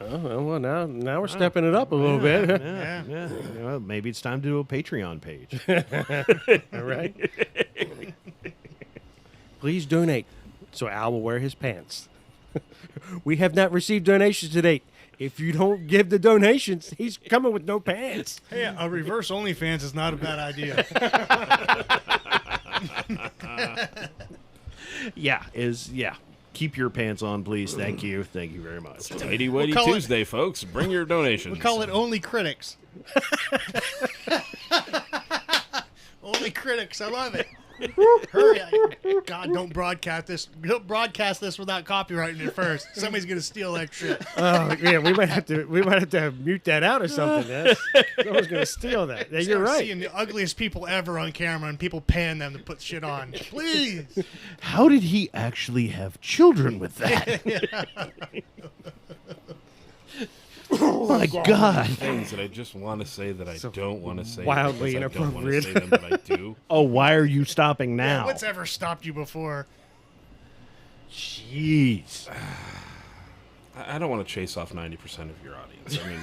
Oh, well, now we're stepping it up a little bit. yeah. You know, maybe it's time to do a Patreon page. All right. Please donate so Al will wear his pants. We have not received donations to date. If you don't give the donations, he's coming with no pants. Hey, a reverse OnlyFans is not a bad idea. Yeah. Keep your pants on, please. Thank you very much. Tidy Whitey call it- Tuesday, folks. Bring your donations. We call it Only Critics. Only Critics. I love it. Hurry! God, don't broadcast this. Don't broadcast this without copyrighting it first. Somebody's gonna steal that shit. Oh yeah, we might have to mute that out or something. Someone's gonna steal that. Yeah, you're I'm right. Seeing the ugliest people ever on camera, and people paying them to put shit on. Please. How did he actually have children with that? Oh my God. Things that I just want to say that I don't want to say. wildly because I don't want to inappropriate. say them, but I do. Oh, why are you stopping now? What's ever stopped you before? Jeez. I don't want to chase off 90% of your audience. I mean,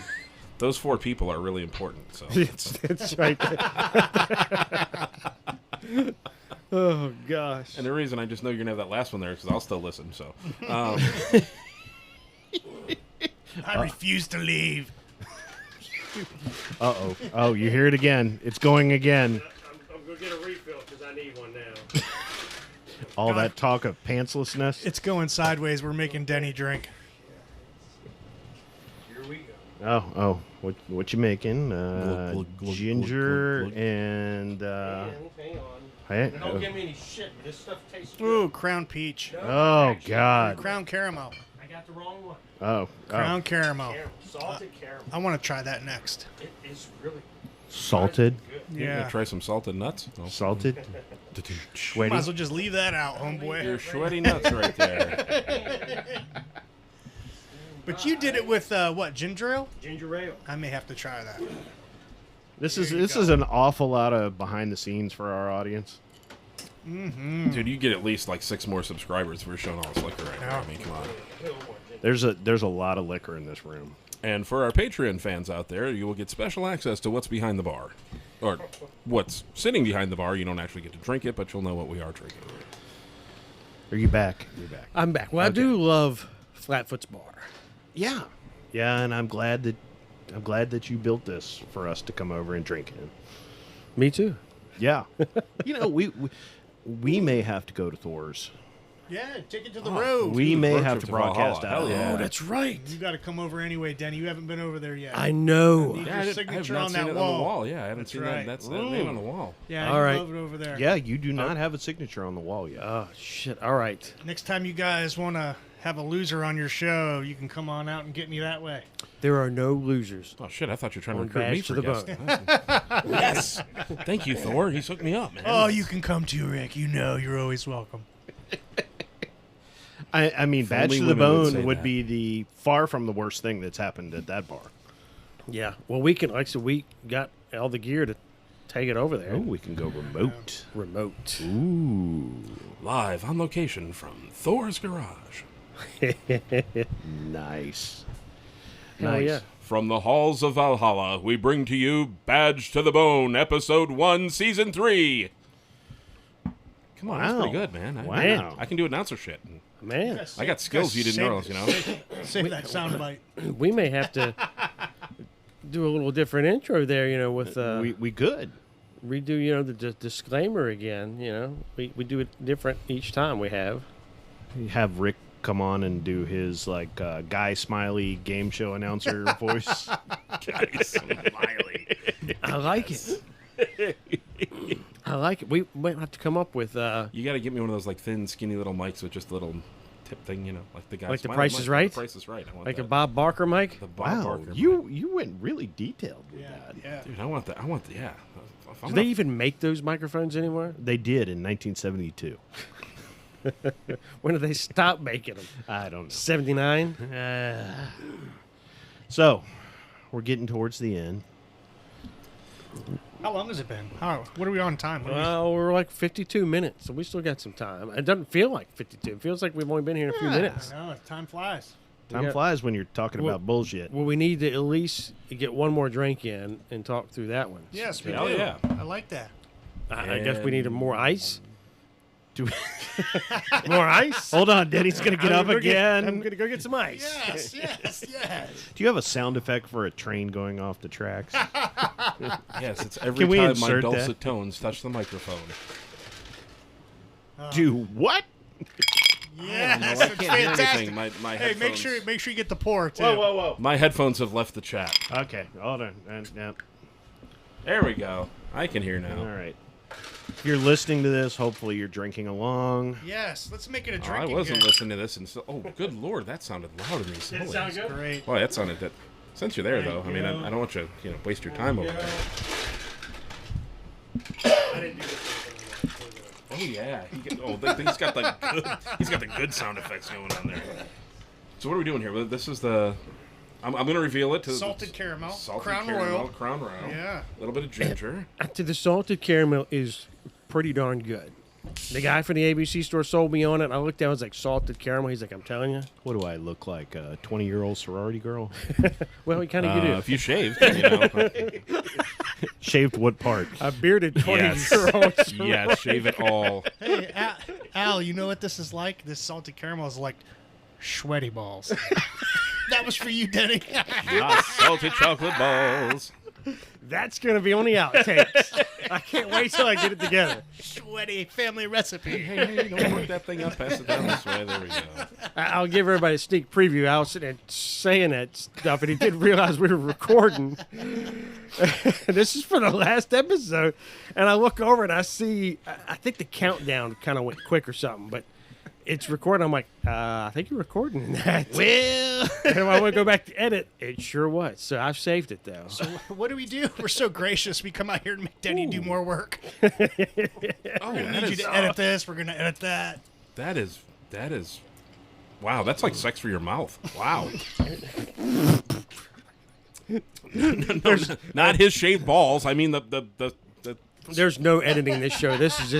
Those 4 people are really important. So It's right there. Oh, gosh. and the reason I just know you're gonna have that last one there is because I'll still listen. So I refuse to leave. Uh-oh. Oh, you hear it again. It's going again. I'm going to get a refill because I need one now. All that talk of pantslessness. It's going sideways. We're making Denny drink. Here we go. Oh. What you making? Glug, glug, glug, Ginger glug, glug, glug. and Hang on. hey, Don't give me any shit. This stuff tastes good. Ooh, Crown Peach. oh God. Crown Caramel. I got the wrong one. Crown Caramel. Salted caramel. I want to try that next. It is really Salted, you gonna try some salted nuts? No. salted, Might sweaty. as well just leave that out, homeboy. Your sweaty nuts right there. But you did it with what? Ginger ale? ginger ale. I may have to try that. This is an awful lot of behind the scenes for our audience. Dude, you get at least like 6 more subscribers if we're showing all this liquor right now. I mean, come on. There's a lot of liquor in this room. And for our Patreon fans out there, you will get special access to what's behind the bar. Or what's sitting behind the bar. You don't actually get to drink it, but you'll know what we are drinking. Are you back? You're back. I'm back. Well, I do love Flatfoot's Bar. Yeah. Yeah, and I'm glad that you built this for us to come over and drink in. Me too. Yeah. we may have to go to Thor's. Yeah, take it to the road. We may road have trip to to broadcast Valhalla. out. Hell yeah. Oh, that's right. You got to come over anyway, Denny. You haven't been over there yet. I know. Need Yeah, your I have signature not on seen that it wall. on the wall. Yeah, I haven't That's seen right. that name on the wall. Yeah, All I right. love it over there. Yeah, you do not have a signature on the wall yet. Oh, shit. All right. Next time you guys want to have a loser on your show, you can come on out and get me that way. There are no losers. Oh shit! I thought you were trying to On recruit me Bash for to the guest. Yes. Thank you, Thor. He's hooked me up, man. Oh, you can come too, Rick. You know you're always welcome. I mean, If Badge only to the women would Bone say would that. be the far from the worst thing that's happened at that bar. Yeah. Well, we can, like I said, we got all the gear to take it over there. Oh, we can go remote. Remote. Ooh, Live on location from Thor's garage. nice. Hell Nice. yeah. From the halls of Valhalla, we bring to you Badge to the Bone, Episode 1, Season 3. Come on, that's Wow. pretty good, man. Wow. I can do announcer shit. Man, I got skills you didn't know, you know? Save that soundbite. we may have to do a little different intro there, with We could. redo, the disclaimer again, We do it different each time we have. Have Rick come on and do his Guy Smiley game show announcer voice. I like it. I like it. We might have to come up with You got to get me one of those thin, skinny little mics with just a little tip thing, like the guy. Like The Smiley Price mic. is Right? The Price is Right. I want like that. a Bob Barker mic. The Bob Wow, Barker mic. you went really detailed with that. Yeah. Dude, I want that. Yeah. If I'm Do they not- even make those microphones anymore? They did in 1972. When did they stop making them? I don't know. 79. So, we're getting towards the end. How long has it been? What are we on time? What are we- Well, we're like 52 minutes, so we still got some time. It doesn't feel like 52. It feels like we've only been here a few minutes. No, time flies. Time Yeah. flies when you're talking Well- about bullshit. Well, we need to at least get one more drink in and talk through that one. Yes, we Hell do. yeah. I like that. I guess we need more ice. Do- More ice? Hold on, Denny's gonna get I'm up gonna go again. I'm going to go get some ice. Yes, yes, yes. Do you have a sound effect for a train going off the tracks? Yes, it's every Can we time my insert dulcet that? tones touch the microphone. Do what? Yes, No, I it's can't hear fantastic. anything. My Hey, headphones. make sure you get the pour too. whoa. My headphones have left the chat. Okay, hold on. Yeah. There we go. I can hear now. All right. If you're listening to this, hopefully you're drinking along. Yes, let's make it a Oh, I drinking wasn't game. listening to this, and so, oh, good lord, that sounded loud in these. Holy- sound good? Great. Boy, that sounded that. Since you're there, though, I mean, I don't want you, waste your time over there. Oh yeah, he's got the good sound effects going on there. So what are we doing here? Well, this is the. I'm going to reveal it to Salted caramel, salted Crown caramel, Royal. Crown Royal. Yeah. A little bit of ginger. Actually, the salted caramel is pretty darn good. The guy from the ABC store sold me on it. I looked down, it was like salted caramel. He's like, I'm telling you. What do I look like? A 20-year-old sorority girl? Well, he kind of do. If you shaved, you know. Shaved what part? A bearded 20 Yes. year old. Yeah, shave it all. Hey, Al, you know what this is like? This salted caramel is like sweaty balls. That was for you, Denny. Not salted chocolate balls. That's going to be on the outtakes. I can't wait till I get it together. Sweaty family recipe. Hey, don't work that thing up. Pass it down this way. There we go. I'll give everybody a sneak preview. I was sitting there saying that stuff, and he didn't realize we were recording. This is for the last episode. And I look over and I see, I think the countdown kind of went quick or something, but it's recording. I'm like, I think you're recording that. Well, And when I want to go back to edit, it sure was. So I've saved it, though. So what do? We're so gracious. We come out here and make Denny do more work. Oh, We that need you is, to edit this. We're gonna edit that. that is, wow, that's like sex for your mouth. Wow. no, not his shaved balls. I mean the There's no editing this show. This is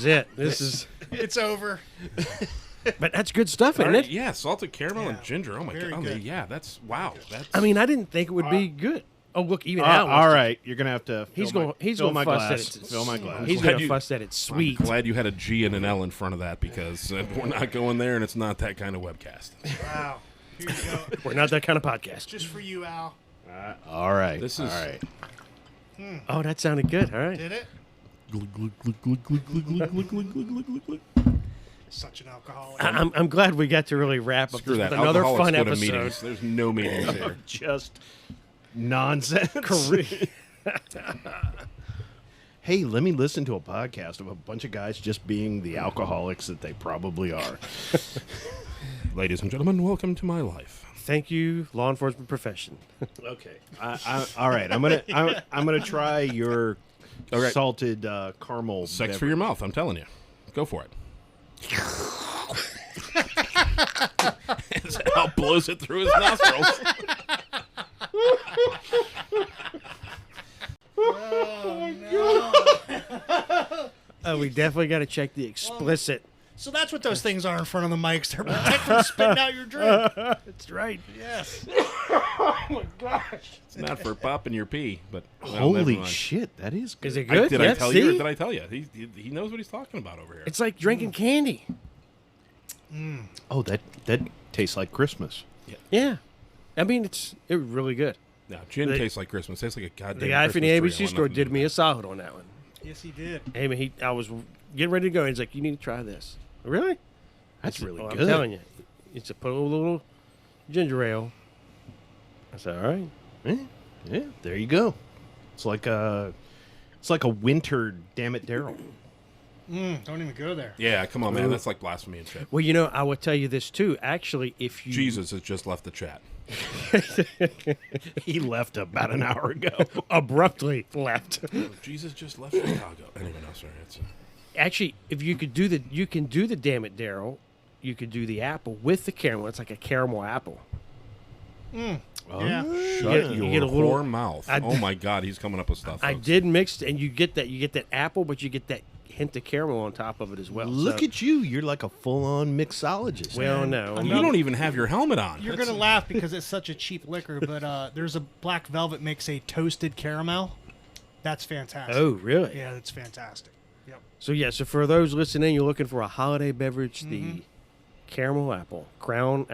it. This is, It's over. but that's good stuff, isn't it? yeah, salted caramel and Yeah. ginger. Oh my Very god. good. Yeah, that's wow. That's I mean, I didn't think it would be good. Oh, look, even Al wants all to- right. You're gonna have to. He's fill going. He's fill going my to fuss glass. that it's Fill my glass. He's Glad going to you- fuss that it's sweet. I'm glad you had a G and an L in front of that because we're not going there and it's not that kind of webcast. Wow. Here you go. We're not that kind of podcast. Just for you, Al. All right. This is- all right. Oh, that sounded good. All right. Did it? Such an alcoholic. I'm glad we got to really wrap up Screw this that. with another Alcoholics fun go to episode. meetings. There's no meetings here. Just nonsense. Hey, let me listen to a podcast of a bunch of guys just being the alcoholics that they probably are. Ladies and gentlemen, welcome to my life. Thank you, law enforcement profession. Okay. All right. I'm gonna try your salted caramel. Sex for your mouth, I'm telling you. Go for it. As Al blows it through his nostrils. Oh, we definitely got to check the explicit. So that's what those things are in front of the mics. They're protecting from spitting out your drink. That's right. Yes. It's not for popping your pee, but well, Holy never mind. shit, that is good. Is it good? Did Yeah, I tell see? you or did I tell you? He knows what he's talking about over here. It's like drinking candy. Oh, that tastes like Christmas. Yeah. I mean, it's really good. No, gin The- tastes like Christmas. Tastes like a goddamn The guy from the Christmas tree. ABC I want store nothing to did do me with a solid on that one. Yes, he did. Hey, man, I was getting ready to go. He's like, "You need to try this." Really? That's really Oh, good. I'm telling you, it's a put a little ginger ale. I said, "All right." Yeah, there you go. It's like a winter. Damn it, Daryl. Don't even go there. that. Yeah, come on, man. That's like blasphemy and shit. Well, I will tell you this too. Actually, if you Jesus has just left the chat. He left about an hour ago. abruptly left. Oh, Jesus just left Chicago. Anyway, no, sorry. It's Actually, if you could do you can do the damn it, Daryl. You could do the apple with the caramel. It's like a caramel apple. Yeah. shut you your get a little- whore mouth. Oh my God, he's coming up with stuff. I folks. did mix, and you get that apple, but you get that hint of caramel on top of it as well. Look So- at you. You're like a full-on mixologist. well, no, You don't even have your helmet on. You're That's- going to laugh because it's such a cheap liquor, but there's a Black Velvet makes a toasted caramel. That's fantastic. Oh, really? Yeah, that's fantastic. Yep. So for those listening, you're looking for a holiday beverage, the caramel apple, crown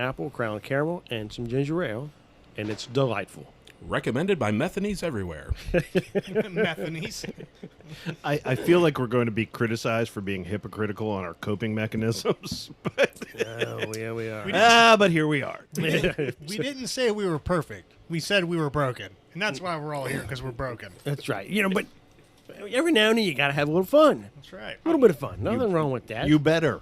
caramel, and some ginger ale, and it's delightful. Recommended by Methanies everywhere. Methanies. I feel like we're going to be criticized for being hypocritical on our coping mechanisms. But Oh, yeah, we are. but here we are. We didn't say we were perfect. We said we were broken. And that's why we're all here, because we're broken. That's right. But every now and then you got to have a little fun. That's right. A little bit of fun. Nothing wrong with that. You better.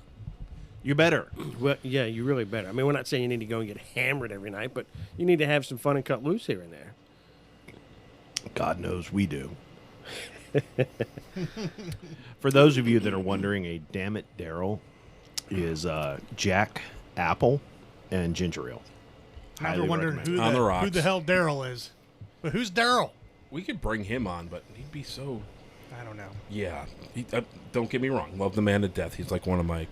You better. Well, yeah, you really better. I mean, we're not saying you need to go and get hammered every night, but you need to have some fun and cut loose here and there. God knows we do. For those of you that are wondering, a Damn It Daryl is Jack Apple and ginger ale. Now they're Highly wondering recommend. On the who rocks. the hell Daryl is. But who's Daryl? We could bring him on, but he'd be so. I don't know. Yeah. Don't get me wrong. Love the man to death. He's like one of my,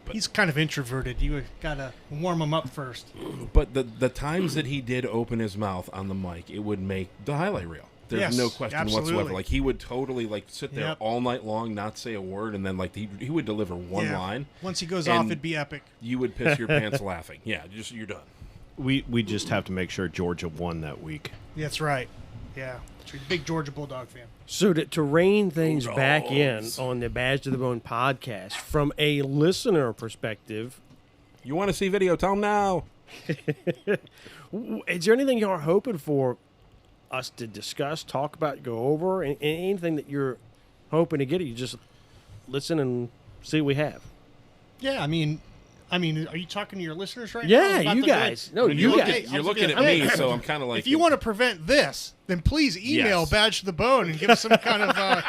But He's kind of introverted. You gotta warm him up first. But the times that he did open his mouth on the mic, it would make the highlight reel. There's Yes, no question absolutely. whatsoever. Like he would totally like sit there Yep. all night long, not say a word, and then like he would deliver one Yeah. line. Once he goes And off, it'd be epic. You would piss your pants laughing. Yeah, you're done. We just have to make sure Georgia won that week. That's right. Yeah. Big Georgia Bulldog fan. So to rein things back in Bulldogs. on the Badge to the Bone podcast, from a listener perspective, You want to see video? Tell him now. is there anything you're hoping for us to discuss, talk about, go over, anything that you're hoping to get? You just listen and see what we have. Yeah, I mean, are you talking to your listeners right now? Yeah, About you the guys. No, You're you looking, guys. you're looking at Hey, me, so I'm kind of like. If you want to prevent this, then please email Yes. Badge to the Bone and give us some kind of.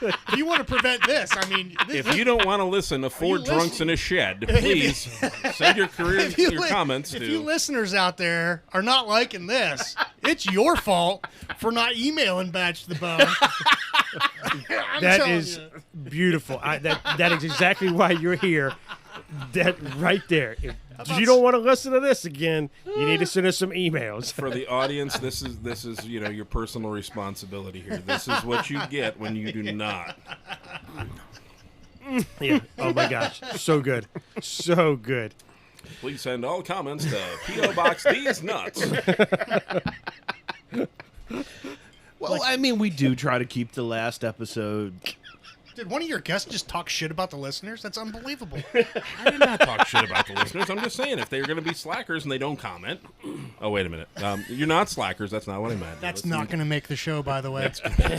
If you want to prevent this, I mean, if you don't want to listen to four you drunks listen- in a shed, please send your careers, your li- comments if to. you listeners out there are not liking this, it's your fault for not emailing Badge to the Bone. I'm That telling is you. beautiful. That is exactly why you're here. That right there. If you don't want to listen to this again, you need to send us some emails. For the audience, this is your personal responsibility here. This is what you get when you do not. Yeah. Oh my gosh. So good. So good. Please send all comments to P.O. Box These Nuts. Well, I mean, we do try to keep the last episode. Did one of your guests just talk shit about the listeners? That's unbelievable. I did not talk shit about the listeners. I'm just saying, if they're going to be slackers and they don't comment. Oh, wait a minute. You're not slackers. That's not what I meant. That's not going to make the show, by the way.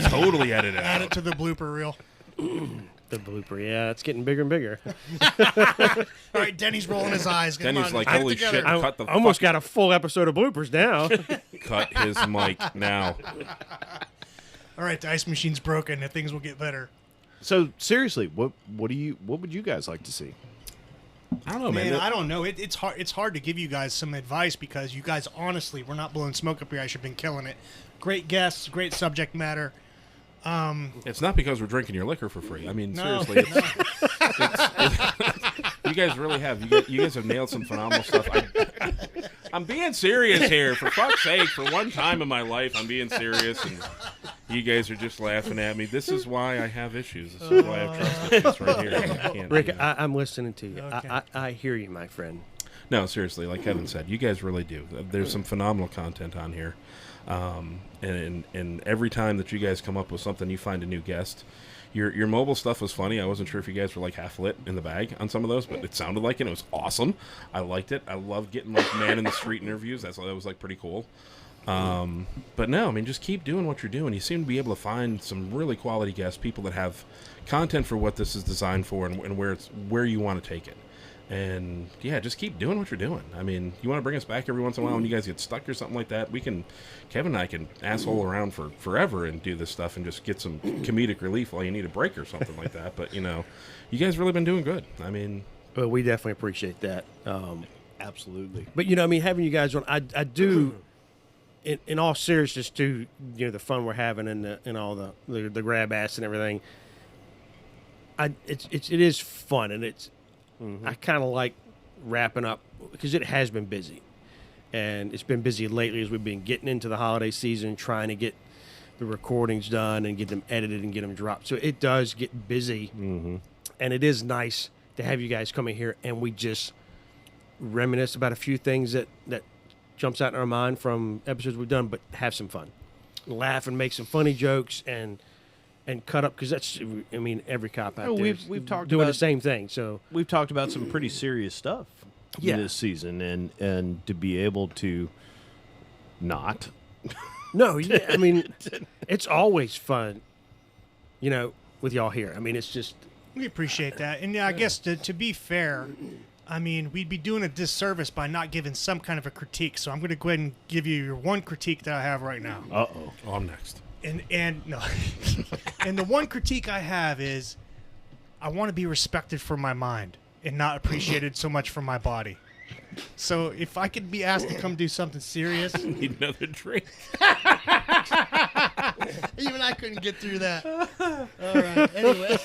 totally edited Add out. it to the blooper reel. The blooper. Yeah, it's getting bigger and bigger. All right, Denny's rolling his eyes. Come Denny's on, like, get it holy together. shit. I Cut the almost fuck- got a full episode of bloopers now. Cut his mic now. All right, the ice machine's broken and things will get better. So seriously, what would you guys like to see? I don't know, Man, man. I don't know. It's hard. It's hard to give you guys some advice because you guys, honestly, we're not blowing smoke up your ass. You've been killing it. Great guests, great subject matter. It's not because we're drinking your liquor for free. I mean, No, seriously, you guys really have. You guys have nailed some phenomenal stuff. I'm being serious here. For fuck's sake, for one time in my life, I'm being serious, and you guys are just laughing at me. This is why I have issues. This is why I have trust issues right here. I can't, Rick, you know. I'm listening to you. Okay. I hear you, my friend. No, seriously, like Kevin said, you guys really do. There's some phenomenal content on here. And every time that you guys come up with something, you find a new guest. Your mobile stuff was funny. I wasn't sure if you guys were like half lit in the bag on some of those, but it sounded like it. It was awesome. I liked it. I love getting like man in the street interviews. That was like pretty cool. But no, I mean, just keep doing what you're doing. You seem to be able to find some really quality guests, people that have content for what this is designed for and where you want to take it. And yeah, just keep doing what you're doing. I mean, you want to bring us back every once in a while when you guys get stuck or something like that. Kevin and I can asshole around for forever and do this stuff and just get some comedic relief while you need a break or something like that. But you guys really been doing good. I mean, Well, we definitely appreciate that. Absolutely. But I mean, having you guys on, I do. In all seriousness, too, the fun we're having and all the grab ass and everything. It is fun, and it's. I kind of like wrapping up because it has been busy, and it's been busy lately as we've been getting into the holiday season, trying to get the recordings done and get them edited and get them dropped. So it does get busy, and it is nice to have you guys come in here and we just reminisce about a few things that jumps out in our mind from episodes we've done, but have some fun, laugh and make some funny jokes and cut up because that's, I mean, every cop out Oh, there we've is talked doing the about- same thing. So We've talked about some pretty serious stuff Yeah. this season, and to be able to not. no, yeah, I mean, it's always fun, with y'all here. I mean, it's just We appreciate that. And yeah, I guess to be fair, I mean, we'd be doing a disservice by not giving some kind of a critique. So I'm going to go ahead and give you your one critique that I have right now. Uh-oh. oh, I'm next. And no. And the one critique I have is I want to be respected for my mind and not appreciated so much for my body. So if I could be asked to come do something serious, Need another drink. Even I couldn't get through that. All right. Anyway.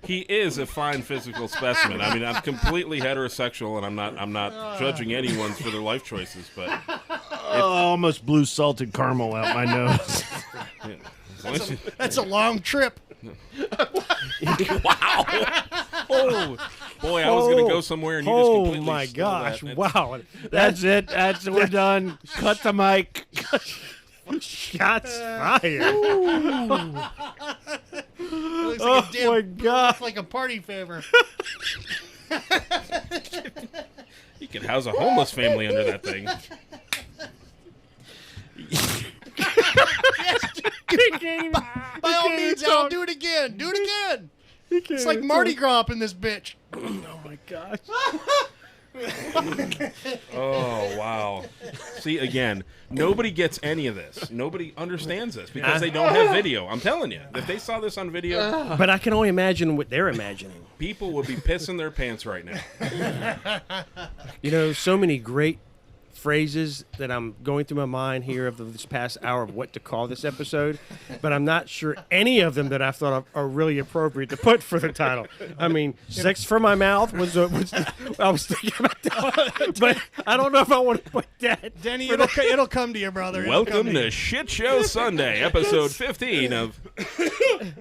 He is a fine physical specimen. I mean, I'm completely heterosexual, and I'm not judging anyone for their life choices, but almost blew salted caramel out my nose. That's a long trip. Wow! Oh boy, I was going to go somewhere, and you just completely my stole gosh! that. Wow, That's it. We're done. Cut the mic. shots fired! Looks like a damn, my God! looks like a party favor. You could house a homeless family under that thing. By all means, Al, do it again. Do it again. It's like Mardi Gras up in this bitch. Oh my gosh! Oh, wow. See, again, nobody gets any of this. Nobody understands this because they don't have video. I'm telling you. If they saw this on video, But I can only imagine what they're imagining. people would be pissing their pants right now. You know, so many great phrases that I'm going through my mind here of this past hour of what to call this episode, but I'm not sure any of them that I thought are really appropriate to put for the title. I mean, sex for my mouth was I was thinking about that, but I don't know if I want to put that. Denny, it'll come to you, brother. It'll come Welcome to to you. Shit Show Sunday, episode 15 of...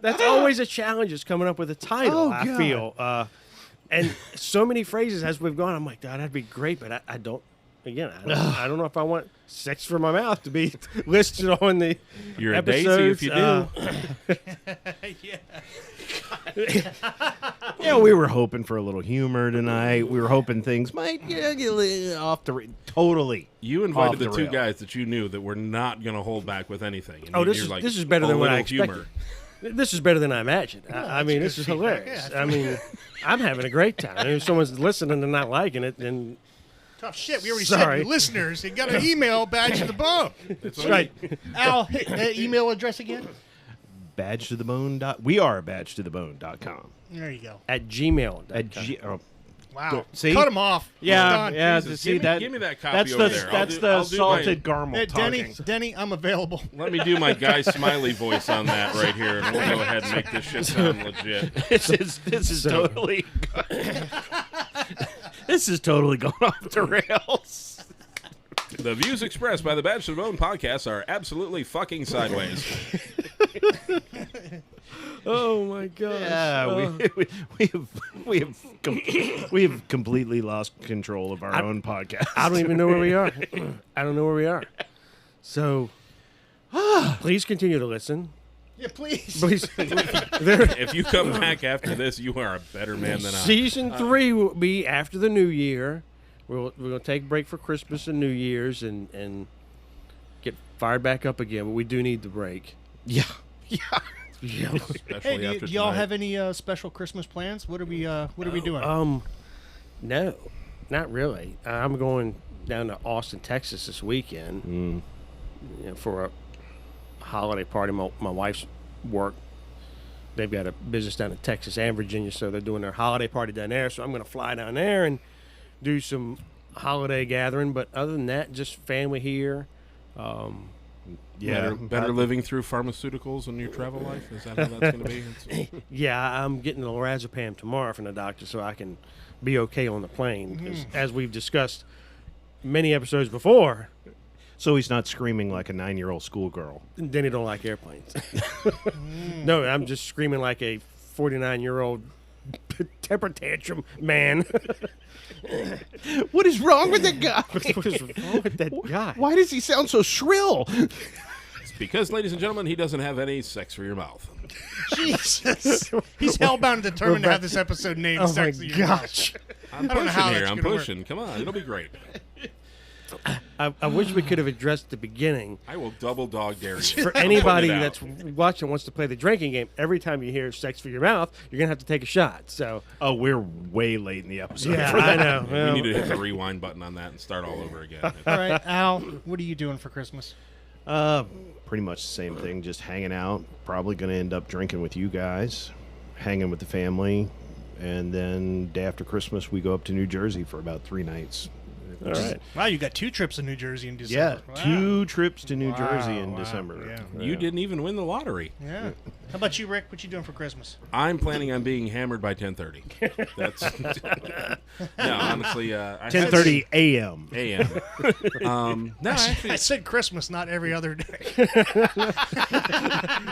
That's always a challenge is coming up with a title, I feel. And so many phrases as we've gone, I'm like, God, that'd be great, but I don't. Again, I don't know if I want sex for my mouth to be listed on the You're a episodes. daisy if you do. Yeah, we were hoping for a little humor tonight. We were hoping things might get off the totally. You invited off the the two rail. guys that you knew that were not going to hold back with anything. And Oh, you're this is like, this is better a than what I little expected. This is better than I imagined. I mean, this is hilarious. I mean, I'm having a great time. And if someone's listening and not liking it, then Tough shit. We already Sorry. said listeners. You got an email badge to the bone. That's right. Al, email address again? Badge to the bone. We are badgetothebone.com. There you go. at Gmail. Wow. See? Cut him off. Yeah, Done. yeah. Jesus, See that? give me that copy That's over the there. that's I'll the do salted caramel Denny, talking. Denny, I'm available. Let me do my Guy Smiley voice on that right here, and we'll go ahead and make this shit sound legit. This is totally. This is totally gone off the rails. The views expressed by the Badge to the Bone podcast are absolutely fucking sideways. Oh my gosh. Yeah, we have completely lost control of our own podcast. I don't even know where we are. I don't know where we are. So please continue to listen. Yeah, please. Please. If you come back after this, you are a better man than I. Season 3 will be after the new year. We're going to take a break for Christmas and New Year's and get fired back up again. But we do need the break. Yeah. Especially Hey, after do y'all tonight. have any special Christmas plans? What are we doing? No, not really. I'm going down to Austin, Texas this weekend for a holiday party. My wife's work. They've got a business down in Texas and Virginia, so they're doing their holiday party down there. So I'm going to fly down there and do some holiday gathering. But other than that, just family here. Better living through pharmaceuticals in your travel life? Is that how that's going to be? Yeah, I'm getting the lorazepam tomorrow from the doctor so I can be okay on the plane. 'Cause as we've discussed many episodes before, So he's not screaming like a 9-year-old schoolgirl. Denny don't like airplanes. No, I'm just screaming like a 49-year-old temper tantrum man. What is wrong with that guy? What is wrong with that guy? Why does he sound so shrill? Because, ladies and gentlemen, he doesn't have any sex for your mouth. Jesus. He's hellbound and determined to have this episode named Oh my Sex of Your Mouth. gosh. I'm I don't know pushing how here. that's I'm gonna work. pushing. Come on. It'll be great. I wish we could have addressed the beginning. I will double dog dare you. For anybody Put it out. that's watching and wants to play the drinking game, every time you hear sex for your mouth, you're going to have to take a shot. So, Oh, we're way late in the episode. yeah, for I that. know. We Well, need to hit the rewind button on that and start all over again. All right, Al, what are you doing for Christmas? Pretty much the same thing, just hanging out. Probably going to end up drinking with you guys, hanging with the family, and then day after Christmas we go up to New Jersey for about 3 nights All right. Wow, you got 2 trips to New Jersey in Yeah, December. Wow. 2 trips to New Jersey in Wow, December. yeah. You didn't even win the lottery. Yeah. How about you, Rick? What you doing for Christmas? I'm planning on being hammered by 10:30. That's no, honestly, 10:30 a.m. a.m. No, actually, I said Christmas, not every other day.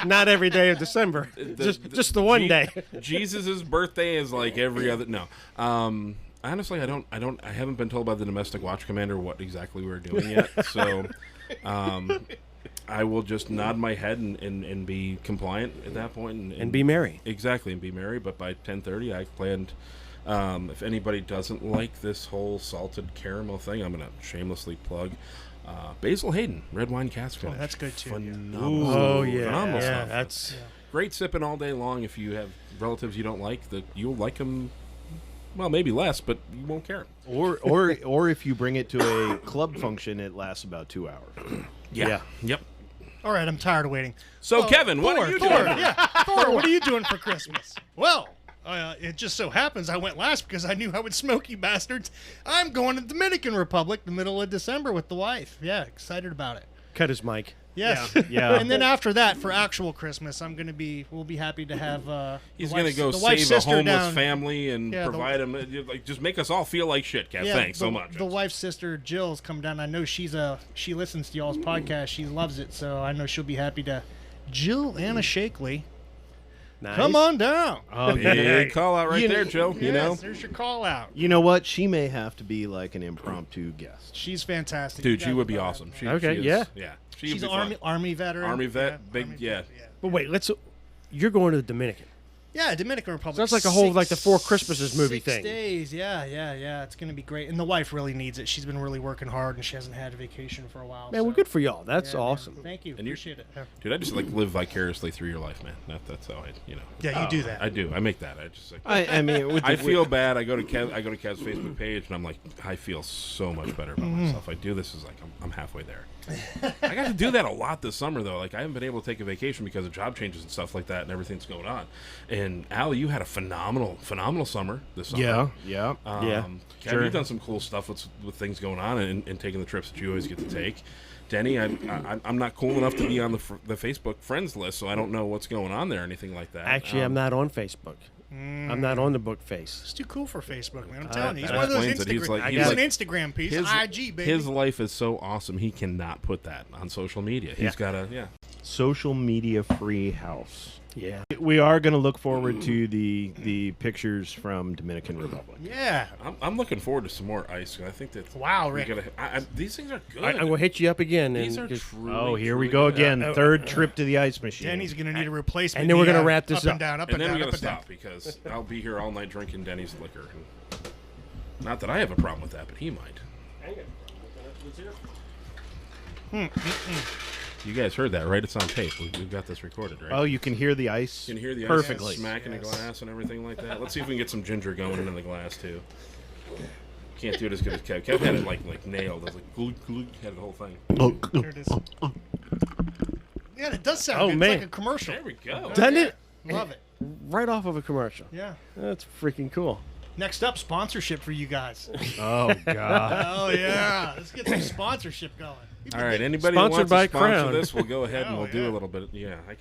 Not every day of December. Just the one day. Jesus' birthday is like every other. No, honestly, I haven't been told by the domestic watch commander what exactly we're doing yet. So, I will just nod my head and be compliant at that point, And be merry. Exactly, and be merry. But by 10:30, I planned. If anybody doesn't like this whole salted caramel thing, I'm gonna shamelessly plug Basil Hayden Red Wine Cask Finish. that's good too, yeah. Phenomenal. Oh yeah, Phenomenal yeah. stuff. That's Great sipping all day long. If you have relatives you don't like, you'll like them. Well, maybe less, but you won't care. Or if you bring it to a club function, it lasts about 2 hours. Yeah. Yep. All right, I'm tired of waiting. So, Kevin, what are you Thor, doing? yeah, Thor, what are you doing for Christmas? Well, it just so happens I went last because I knew I would smoke you bastards. I'm going to the Dominican Republic the middle of December with the wife. Yeah, excited about it. cut his mic. Yes. Yeah. And then after that, for actual Christmas, we'll be happy to have. He's going to go the wife's save a sister homeless down, family and Yeah, the- provide them. Like, just make us all feel like shit, Kev. Yeah, Thanks so the- much. The wife's sister Jill's come down. I know she listens to y'all's podcast. She loves it, so I know she'll be happy to. Jill Anna Shakely, Nice. come on down. Big call out right there, Joe. You know, Yes, there's your call out. You know what? She may have to be like an impromptu guest. She's fantastic. dude, You she guys would be know that. awesome. She Okay, is, yeah. yeah. She's an an army veteran. Army vet, Yeah, big, Army yeah. vet, But wait, you're going to the Dominican. Yeah, Dominican Republic. So that's like a whole, like the Four Christmases movie 6 thing. days, yeah. It's going to be great. And the wife really needs it. She's been really working hard, and she hasn't had a vacation for a while. Man, so. well, good for y'all. That's Yeah, man. awesome. Thank you. And you're- Appreciate it. Dude, I just like live vicariously through your life, man. That's how Yeah, you do that. I do. I make that. I just like. I mean, with I feel bad. I go to Kev's Facebook page and I'm like, I feel so much better about myself. I do this is like I'm halfway there. I got to do that a lot this summer though. Like I haven't been able to take a vacation because of job changes and stuff like that and everything's going on. And Al, you had a phenomenal summer this summer. yeah. Yeah. Kev, Sure. you've done some cool stuff with things going on and taking the trips that you always get to take. Denny, I'm not cool enough to be on the Facebook friends list, so I don't know what's going on there or anything like that. Actually, I'm not on Facebook. I'm not on the book face. It's too cool for Facebook, man. I'm telling you. He's that one of those explains it. He's Instagram. like- He's, he's an like- Instagram piece. his- IG, baby. His life is so awesome. He cannot put that on social media. He's got to, Social media free house. Yeah. We are going to look forward to the pictures from Dominican Republic. Yeah. I'm looking forward to some more ice. I think that Wow, we Rick. these things are good. I will hit you up again. These and are just- truly. Oh, here we truly go good. again. Third trip to the ice machine. Denny's going to need a replacement. And then we're knee, gonna wrap this up. up. And down, up And and then down, we up gotta and down. stop because I'll be here all night drinking Denny's liquor. Not that I have a problem with that, but he might. You guys heard that, right? It's on tape. We've got this recorded, right? Oh, you can hear the ice. You can hear the perfectly. ice smacking the glass and everything like that. Let's see if we can get some ginger going in the glass too. Can't do it as good as Kev. Kev had it like nailed. I was like, glug, glug, had the whole thing. There it is. Yeah, it does sound Oh, good. man. It's like a commercial. There we go. Doesn't it? Love it. Right off of a commercial. Yeah. That's freaking cool. Next up, sponsorship for you guys. Oh God. Oh, yeah. Let's get some sponsorship going. All right, anybody who Sponsored wants to by sponsor Crown. this, we'll go ahead and Oh, we'll do yeah. a little bit. Yeah, I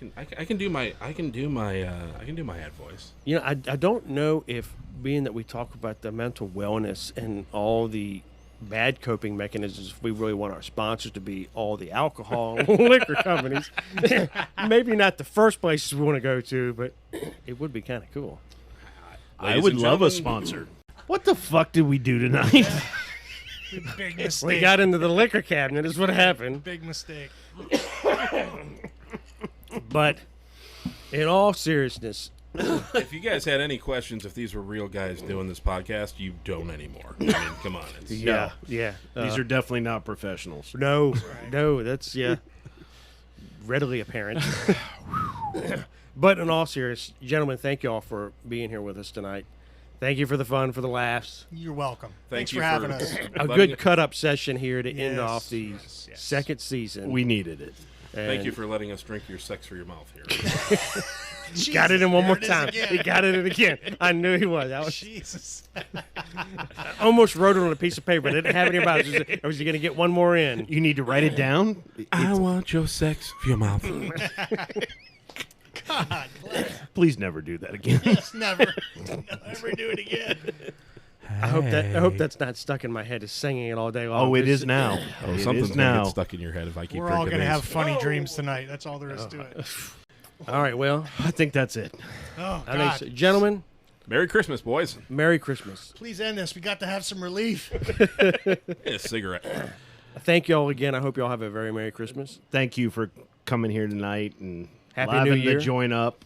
can do my ad voice. You know, I don't know if being that we talk about the mental wellness and all the bad coping mechanisms, if we really want our sponsors to be all the alcohol and liquor companies. Maybe not the first places we want to go to, but it would be kind of cool. I Ladies would and love a gentlemen, sponsor. What the fuck did we do tonight? Big mistake. We got into the liquor cabinet is what happened. Big mistake. But in all seriousness, If you guys had any questions, if these were real guys doing this podcast, you don't anymore. I mean, come on. It's, yeah. These are definitely not professionals. No, that's readily apparent. But in all seriousness, gentlemen, thank you all for being here with us tonight. Thank you for the fun, for the laughs. You're welcome. Thanks for having us. A good cut-up session here to end Yes, off the yes. second season. We needed it. Thank And you for letting us drink your sex for your mouth here. Got it in one more there it is time. again. He got it in again. I knew he was. Jesus. I almost wrote it on a piece of paper. I didn't have any about it. Was he going to get one more in? You need to write it down. I want your sex for your mouth. God, Please never do that again. let's never do it again. I hope that's not stuck in my head. Is singing it all day long. Oh, it This- is now. Oh, It something's is gonna now. get stuck in your head if I keep We're all drinking going to these. have funny dreams tonight. That's all there is to it. All right. Well, I think that's it. Oh, I think God. so. Gentlemen, Merry Christmas, boys. Merry Christmas. Please end this. We got to have some relief. A cigarette. Thank you all again. I hope you all have a very Merry Christmas. Thank you for coming here tonight and Happy allowing New Year. to join up.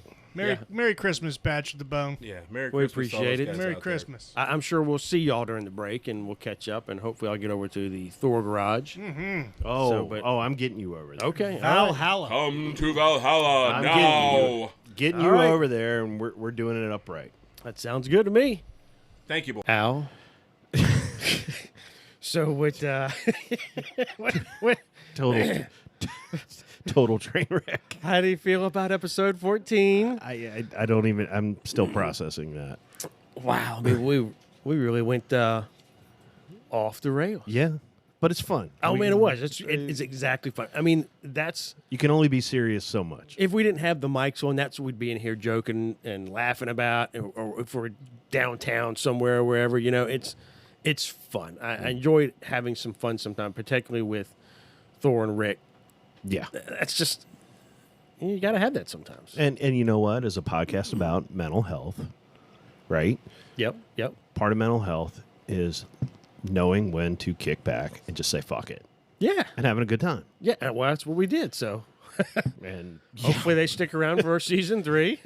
Merry Christmas, Batch of the Bone. Yeah, Merry We Christmas. to all appreciate those it. guys Merry out there. Christmas. I'm sure we'll see y'all during the break, and we'll catch up, and hopefully I'll get over to the Thor garage. Oh, So, but- I'm getting you over there. Okay. all right. Valhalla. Come to Valhalla I'm now. Getting All you right. over there, and we're doing it upright. That sounds good to me. Thank you, boy. Al. So what, what? Total, total train wreck. How do you feel about episode 14? I don't even. I'm still processing that. Wow. I mean, we really went off the rails. Yeah, but it's fun. Oh man, it was. It's exactly fun. I mean, that's You can only be serious so much. if we didn't have the mics on, that's what we'd be in here joking and laughing about, or if we're downtown somewhere, or wherever. You know, it's fun. I enjoy having some fun sometimes, particularly with Thor and Rick. Yeah, That's just you got to have that sometimes. and you know what? As a podcast about mental health, right? Yep. Part of mental health is knowing when to kick back and just say fuck it Yeah. and having a good time. Yeah. Well, that's what we did. So And hopefully they stick around for season 3.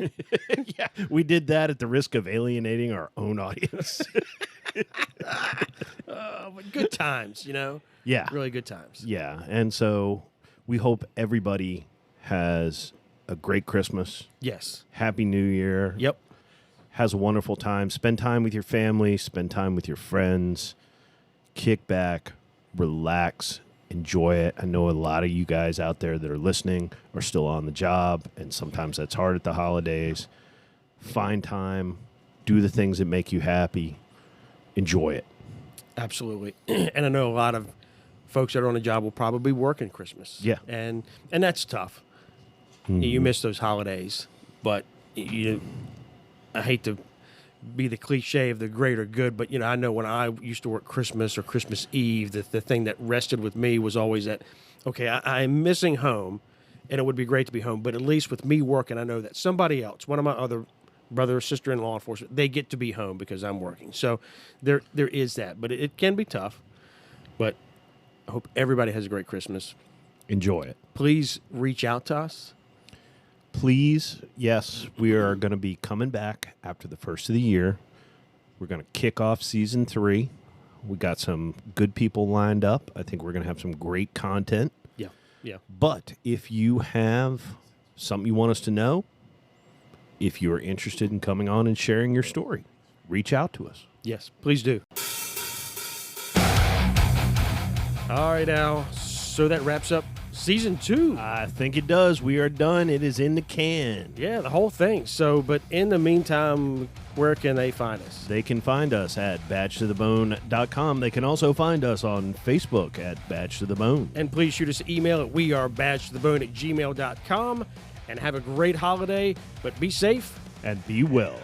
yeah, we did that at the risk of alienating our own audience. But good times, you know. Yeah, Really good times. yeah, and so we hope everybody has a great Christmas, Yes. Happy New Year. Yep. Has a wonderful time. Spend time with your family. Spend time with your friends. Kick back, relax, enjoy it. I know a lot of you guys out there that are listening are still on the job, and sometimes that's hard at the holidays. Find time, do the things that make you happy, enjoy it. Absolutely. And I know a lot of folks that are on the job will probably work in Christmas. Yeah. And that's tough. You miss those holidays, but I hate to be the cliche of the greater good, but I know when I used to work Christmas or Christmas Eve, the thing that rested with me was always that, okay, I'm missing home, and it would be great to be home, but at least with me working, I know that somebody else, one of my other brother or sister in law enforcement, they get to be home because I'm working. So there is that, but it can be tough. But I hope everybody has a great Christmas. Enjoy it. Please reach out to us. Please, yes, we are going to be coming back after the first of the year. We're going to kick off season 3. We got some good people lined up. I think we're going to have some great content. Yeah. But if you have something you want us to know, if you are interested in coming on and sharing your story, reach out to us. Yes, please do. All right, Al. So that wraps up season 2. I think it does. We are done. It is in the can. Yeah, the whole thing. So, but in the meantime, where can they find us? They can find us at badgetothebone.com. They can also find us on Facebook at Badge to the Bone. And please shoot us an email at wearebadgetothebone@gmail.com. And have a great holiday, but be safe. And be well.